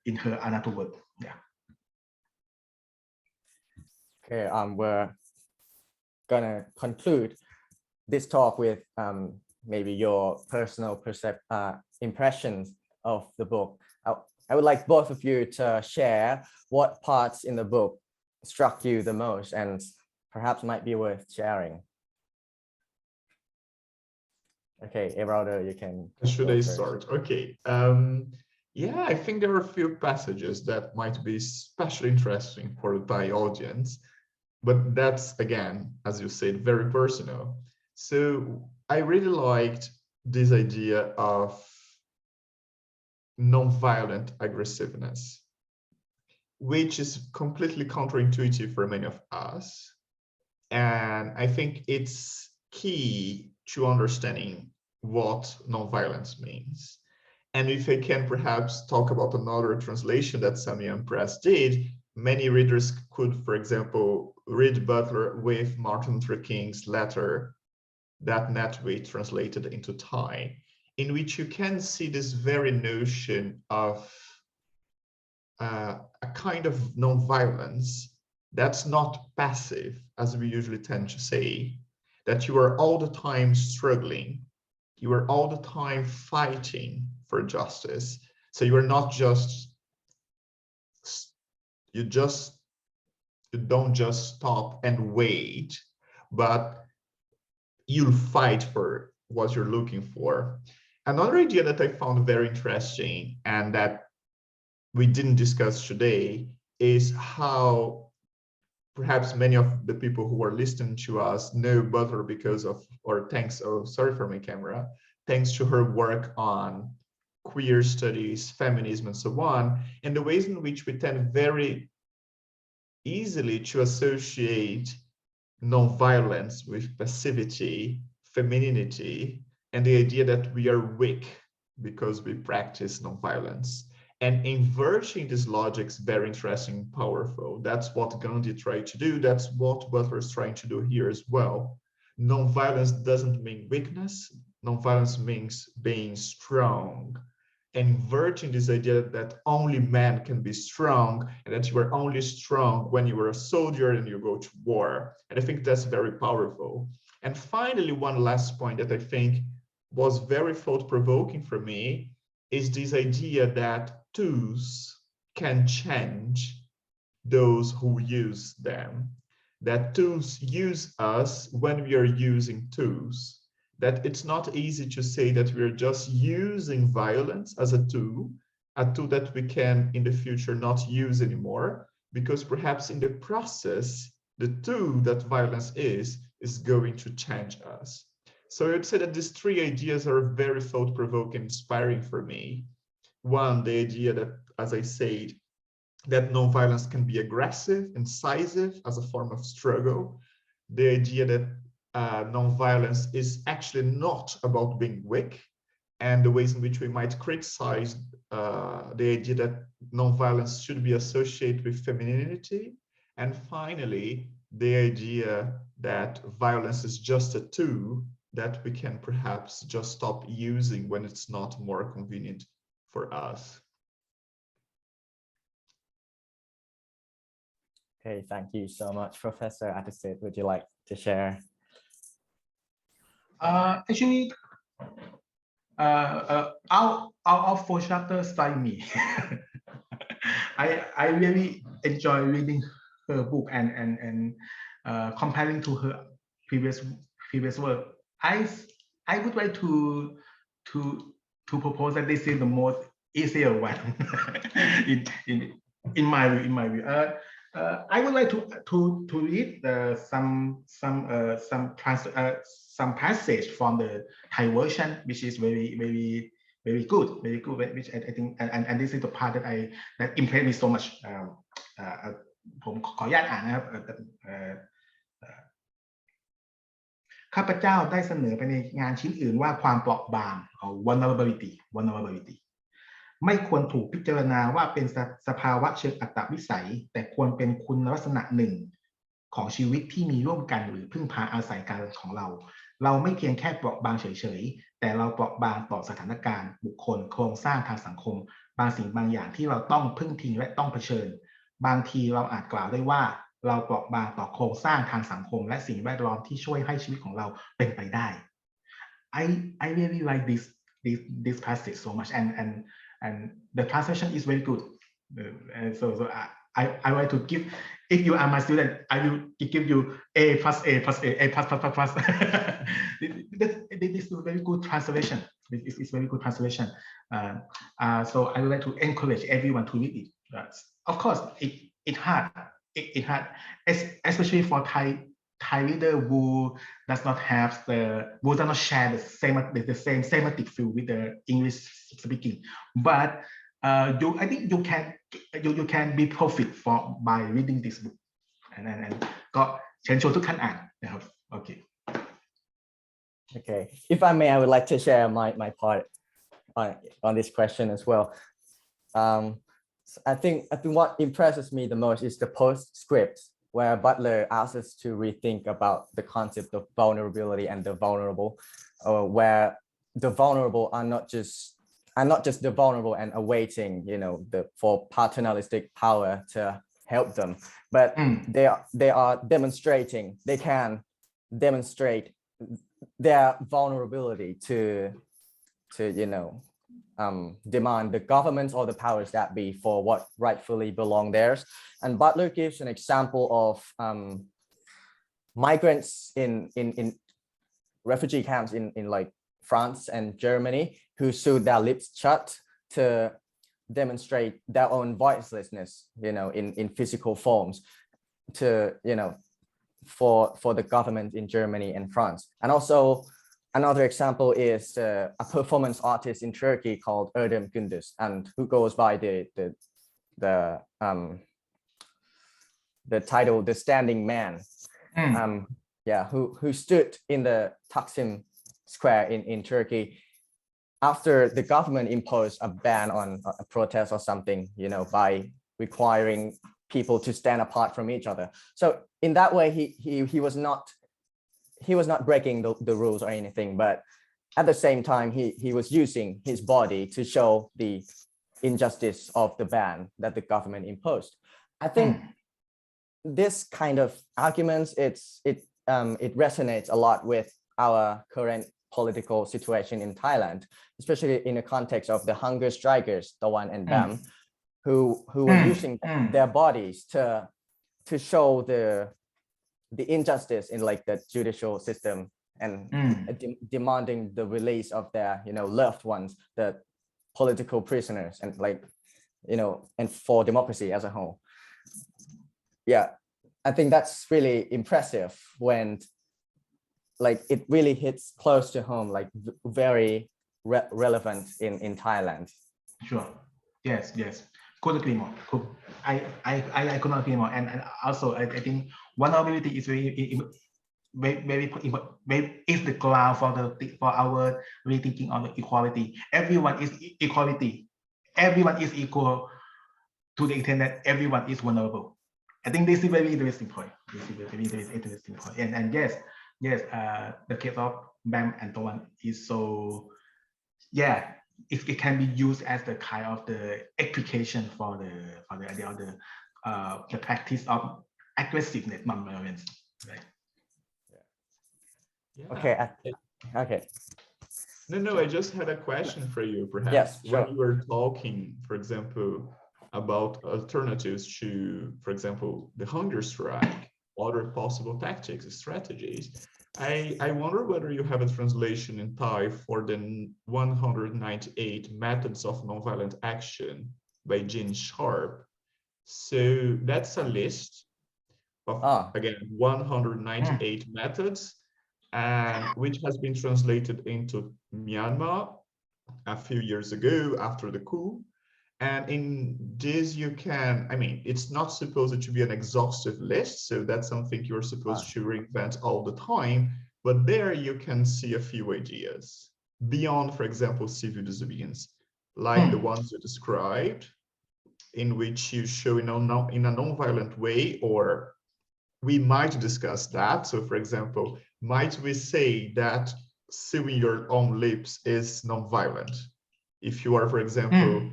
in her another word. Yeah. Okay, we're gonna conclude this talk with maybe your personal impressions of the book. I would like both of you to share what parts in the book struck you the most and perhaps might be worth sharing. Okay, Everaldo, you can. Should I start? Okay. Yeah, I think there are a few passages that might be especially interesting for the Thai audience, but that's, again, as you said, very personal. So I really liked this idea of non-violent aggressiveness, which is completely counterintuitive for many of us. And I think it's key to understanding what non-violence means. And if I can perhaps talk about another translation that Samian Press did, many readers could, for example, read Butler with Martin Luther King's letter that NetWeek translated into Thai, in which you can see this very notion of a kind of non-violence that's not passive, as we usually tend to say, that you are all the time struggling, you are all the time fighting for justice. So you are not just, you don't just stop and wait, but you'll fight for what you're looking for. Another idea that I found very interesting and that we didn't discuss today is how perhaps many of the people who are listening to us know Butler because of, or thanks, oh, sorry for my camera, thanks to her work on queer studies, feminism, and so on, and the ways in which we tend very easily to associate nonviolence with passivity, femininity, and the idea that we are weak because we practice nonviolence. And inverting this logic is very interesting and powerful. That's what Gandhi tried to do. That's what Butler is trying to do here as well. Nonviolence doesn't mean weakness. Nonviolence means being strong. Inverting this idea that only men can be strong and that you are only strong when you are a soldier and you go to war. And I think that's very powerful. And finally, one last point that I think was very thought-provoking for me is this idea that tools can change those who use them, that tools use us when we are using tools, that it's not easy to say that we're just using violence as a tool that we can in the future not use anymore, because perhaps in the process, the tool that violence is going to change us. So I would say that these three ideas are very thought-provoking, inspiring for me. One, the idea that, as I said, that nonviolence can be aggressive, incisive as a form of struggle. The idea that nonviolence is actually not about being weak, and the ways in which we might criticize the idea that nonviolence should be associated with femininity. And finally, the idea that violence is just a tool that we can perhaps just stop using when it's not more convenient for us. Okay, thank you so much, Professor Atiseth. Would you like to share? Actually, our four chapters strike me. I really enjoy reading her book and comparing to her previous work. I would like to propose that this is the most easier one in my view. I would like to read some passage from the Thai version, which is very good, which I think, and this is the part that impressed me so much. ผมขออนุญาตอ่านนะครับข้าพเจ้าได้เสนอไปในงานชิ้นอื่นว่าความเปราะบาง vulnerability ไม่ควรถูกพิจารณาว่าเป็นสภาวะเชิงอัตวิสัยแต่ควรเป็นคุณลักษณะหนึ่งของชีวิตที่มีร่วมกันหรือพึ่งพาอาศัยกันของเราไม่เพียงแค่เปราะบางเฉยๆแต่เราเปราะบางต่อสถานการณ์บุคคลโครงสร้างทางสังคมบางสิ่งบางอย่างที่เราต้องพึ่งพิงและต้องเผชิญบางทีเราอาจกล่าวได้ว่าเราเปราะบางต่อโครงสร้างทางสังคมและสิ่งแวดล้อมที่ช่วยให้ชีวิตของเราเป็นไปได้ I really like this passage so much and the translation is very good. So I want to give, if you are my student, I will give you A+. This is a very good translation. It's very good translation. So I would like to encourage everyone to read it. Of course, it's hard. It hard, especially for Thai reader who does not share the same semantic field with the English speaking. But I think you can be profit by reading this book. And ก็เชิญชวนทุกท่านอ่านนะครับ Okay, if I may, I would like to share my part on this question as well. I think what impresses me the most is the postscript, where Butler asks us to rethink about the concept of vulnerability and the vulnerable, where the vulnerable are not just the vulnerable and awaiting, for paternalistic power to help them, but they are demonstrating, they can demonstrate their vulnerability to demand the governments or the powers that be for what rightfully belong theirs. And Butler gives an example of migrants in refugee camps in like France and Germany who sewed their lips shut to demonstrate their own voicelessness, in physical forms to, for the government in Germany and France. And also another example is a performance artist in Turkey called Erdem Gündüz, and who goes by the title, The Standing Man. Who stood in the Taksim Square in Turkey after the government imposed a ban on a protest or something, by requiring people to stand apart from each other. So in that way, he was not breaking the rules or anything, but at the same time, he was using his body to show the injustice of the ban that the government imposed. I think this kind of arguments, it resonates a lot with our current political situation in Thailand, especially in the context of the hunger strikers, Tawan and Bam, who were using their bodies to show the injustice in like the judicial system and demanding the release of their loved ones, the political prisoners, and and for democracy as a whole. Yeah, I think that's really impressive when it really hits close to home, very relevant in Thailand. Sure. Yes. Couldn't agree more. I could not agree more. And also I think vulnerability is very is the ground for our rethinking on the equality. Everyone is equality. Everyone is equal to the extent that everyone is vulnerable. I think this is very interesting point. And yes, the case of Bam and Tawan is so, it can be used as the kind of the application for the idea of the practice of aggressiveness, non-violence, right? Yeah. Okay. No, I just had a question for you, perhaps. Yes, sure. When you were talking, for example, about alternatives to, for example, the hunger strike, other possible tactics, strategies, I wonder whether you have a translation in Thai for the 198 Methods of Nonviolent Action by Jean Sharp. So that's a list of, again, 198 methods, and which has been translated into Myanmar a few years ago after the coup. And in this, you can, it's not supposed to be an exhaustive list, so that's something you're supposed to reinvent all the time, but there you can see a few ideas beyond, for example, civil disobedience, like the ones you described, in which you show in a non-violent way, or we might discuss that. So for example, might we say that sewing your own lips is non-violent? If you are, for example,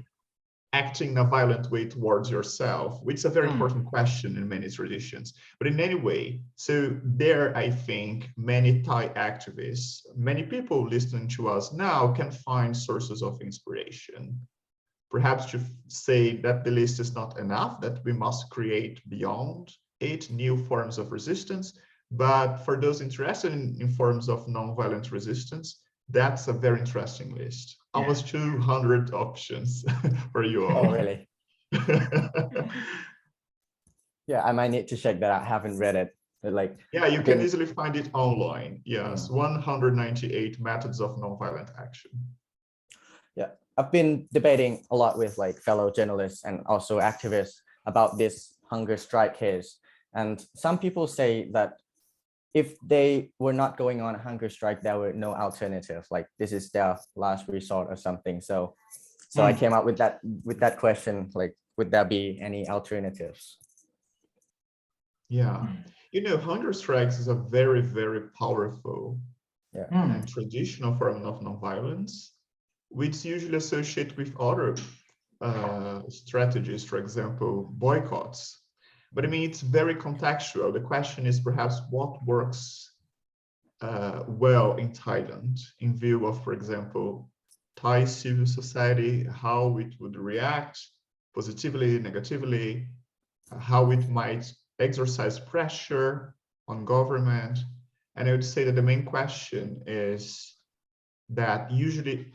acting in a violent way towards yourself, which is a very important question in many traditions. But in any way, so there, I think many Thai activists, many people listening to us now can find sources of inspiration. Perhaps to say that the list is not enough, that we must create beyond it new forms of resistance. But for those interested in forms of nonviolent resistance, that's a very interesting list. Almost 200 options for you all. Oh, really? Yeah, I might need to check that. I haven't read it. But you can easily find it online. Yes, 198 Methods of Nonviolent Action. Yeah, I've been debating a lot with fellow journalists and also activists about this hunger strike case. And some people say that if they were not going on a hunger strike, there were no alternative. This is their last resort or something. So I came out with that question, would there be any alternatives? Yeah, hunger strikes is a very, very powerful and traditional form of nonviolence, which is usually associated with other strategies, for example, boycotts. But it's very contextual. The question is perhaps what works well in Thailand in view of, for example, Thai civil society, how it would react positively, negatively, how it might exercise pressure on government. And I would say that the main question is that usually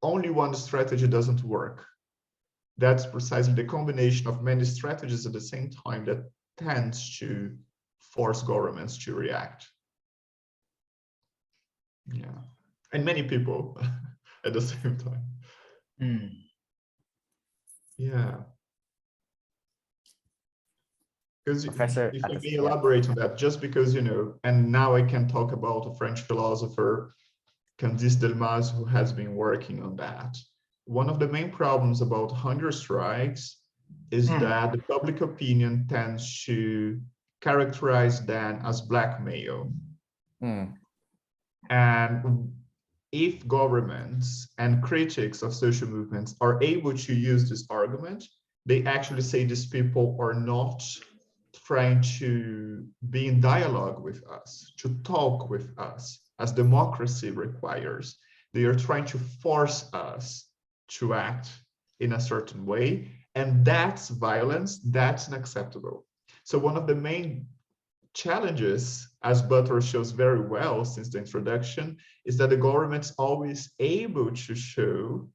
only one strategy doesn't work. That's precisely the combination of many strategies at the same time that tends to force governments to react. Yeah, and many people at the same time. Yeah. Because Professor, if I may elaborate on that, just because, you know, and now I can talk about a French philosopher, Candice Delmas, who has been working on that. One of the main problems about hunger strikes is that the public opinion tends to characterize them as blackmail. And if governments and critics of social movements are able to use this argument, they actually say these people are not trying to be in dialogue with us, to talk with us, as democracy requires. They are trying to force us to act in a certain way, and that's violence, that's unacceptable. So one of the main challenges, as Butler shows very well since the introduction, is that the government's always able to show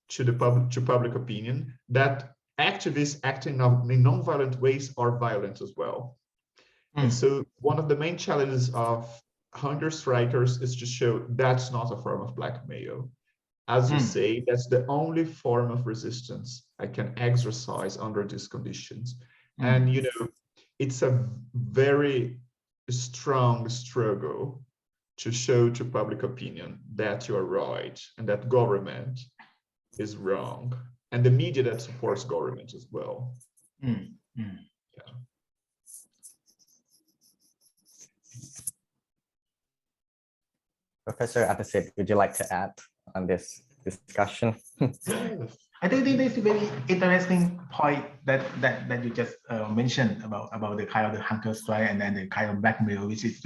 to the public opinion that activists acting in non-violent ways are violent as well. And so one of the main challenges of hunger strikers is to show that's not a form of blackmail. As you say, that's the only form of resistance I can exercise under these conditions. And, you know, it's a very strong struggle to show to public opinion that you are right and that government is wrong, and the media that supports government as well. Yeah. Professor Atasid, would you like to add on this discussion? I think this is a very interesting point that you just mentioned about the kind of the hunger strike and then the kind of blackmail, which is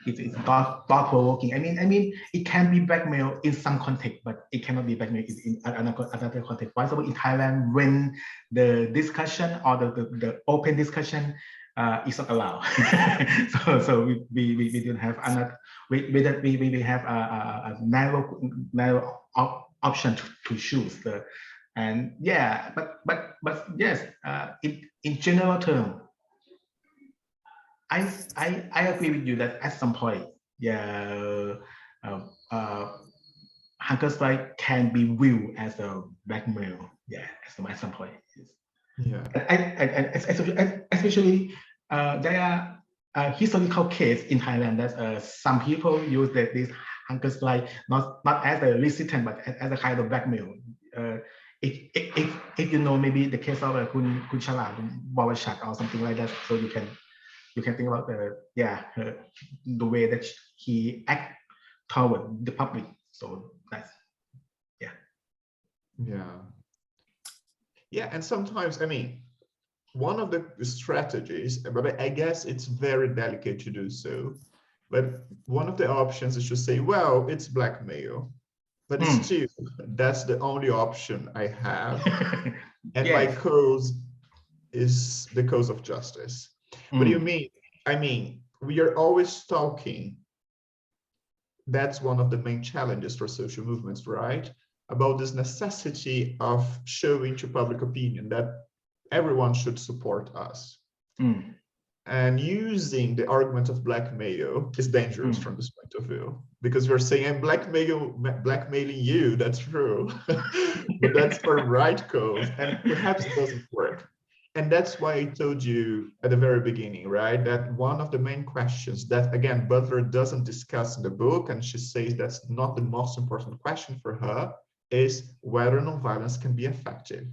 it's thought-provoking. I mean, it can be blackmail in some context, but it cannot be blackmail in another context. For example, in Thailand, when the discussion or the open discussion is not allowed, so we don't have another. We have a narrow option to choose. And yeah, but yes, in general term, I agree with you that at some point, hunger strike can be viewed as a blackmail. Yeah, at some point. Yeah. And especially there are historical case in Thailand that some people use this hunger strike not as a resistance but as a kind of blackmail. If you know maybe the case of Kun Chala Bawashat or something like that, so you can think about the way that he act toward the public. So that's yeah, and sometimes, I mean, one of the strategies, but I guess it's very delicate to do so, but one of the options is to say, well, it's blackmail, but still, that's the only option I have, and my cause is the cause of justice. What do you mean? I mean, we are always talking, that's one of the main challenges for social movements, right? About this necessity of showing to public opinion that everyone should support us. And using the argument of blackmail is dangerous from this point of view, because we're saying I'm blackmailing you, that's true, but that's for right cause, and perhaps it doesn't work. And that's why I told you at the very beginning, right, that one of the main questions that, again, Butler doesn't discuss in the book, and she says that's not the most important question for her, is whether nonviolence can be effective.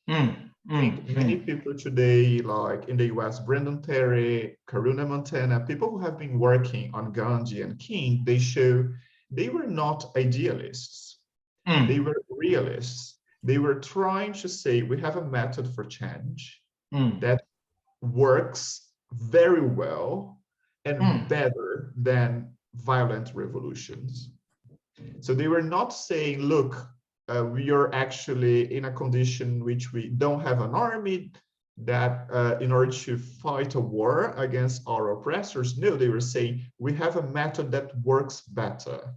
Many people today, like in the US, Brendan Terry, Karuna Montana, people who have been working on Gandhi and King, they show they were not idealists. They were realists. They were trying to say, we have a method for change that works very well and better than violent revolutions. So they were not saying, look, we are actually in a condition in which we don't have an army, that in order to fight a war against our oppressors. No, they were saying we have a method that works better.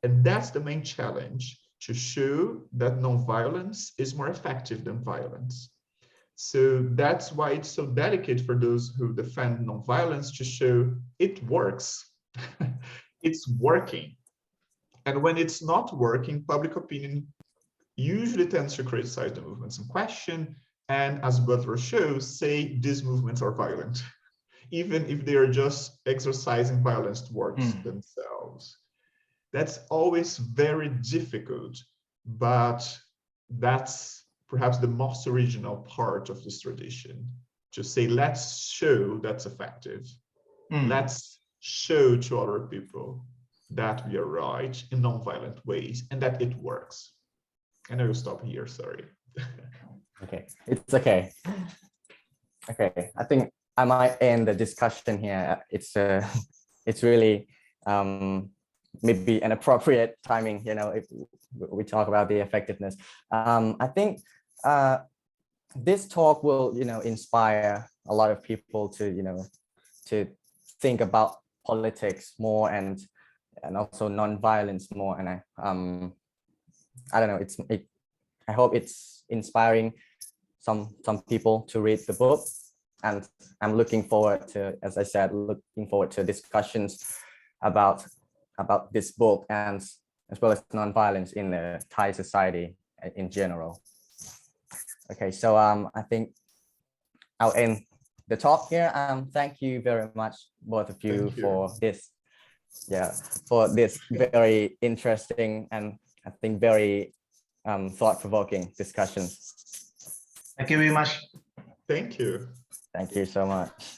And that's the main challenge, to show that nonviolence is more effective than violence. So that's why it's so delicate for those who defend nonviolence to show it works. It's working. And when it's not working, public opinion usually tends to criticize the movements in question, and as Butler shows, say these movements are violent, even if they are just exercising violence towards themselves. That's always very difficult, but that's perhaps the most original part of this tradition, to say, let's show that's effective. Let's show to other people that we are right in non-violent ways and that it works. And I will stop here, sorry. Okay, it's okay. Okay, I think I might end the discussion here. It's really maybe an appropriate timing, you know, if we talk about the effectiveness. I think this talk will, you know, inspire a lot of people to, you know, to think about politics more and also non-violence more. And I don't know, I hope it's inspiring some people to read the book, and I'm looking forward to, as I said, looking forward to discussions about this book, and as well as non-violence in the Thai society in general. Okay, so I think I'll end the talk here. Thank you very much, both of you, for this, for this very interesting and I think very thought-provoking discussion. Thank you very much. Thank you. Thank you so much.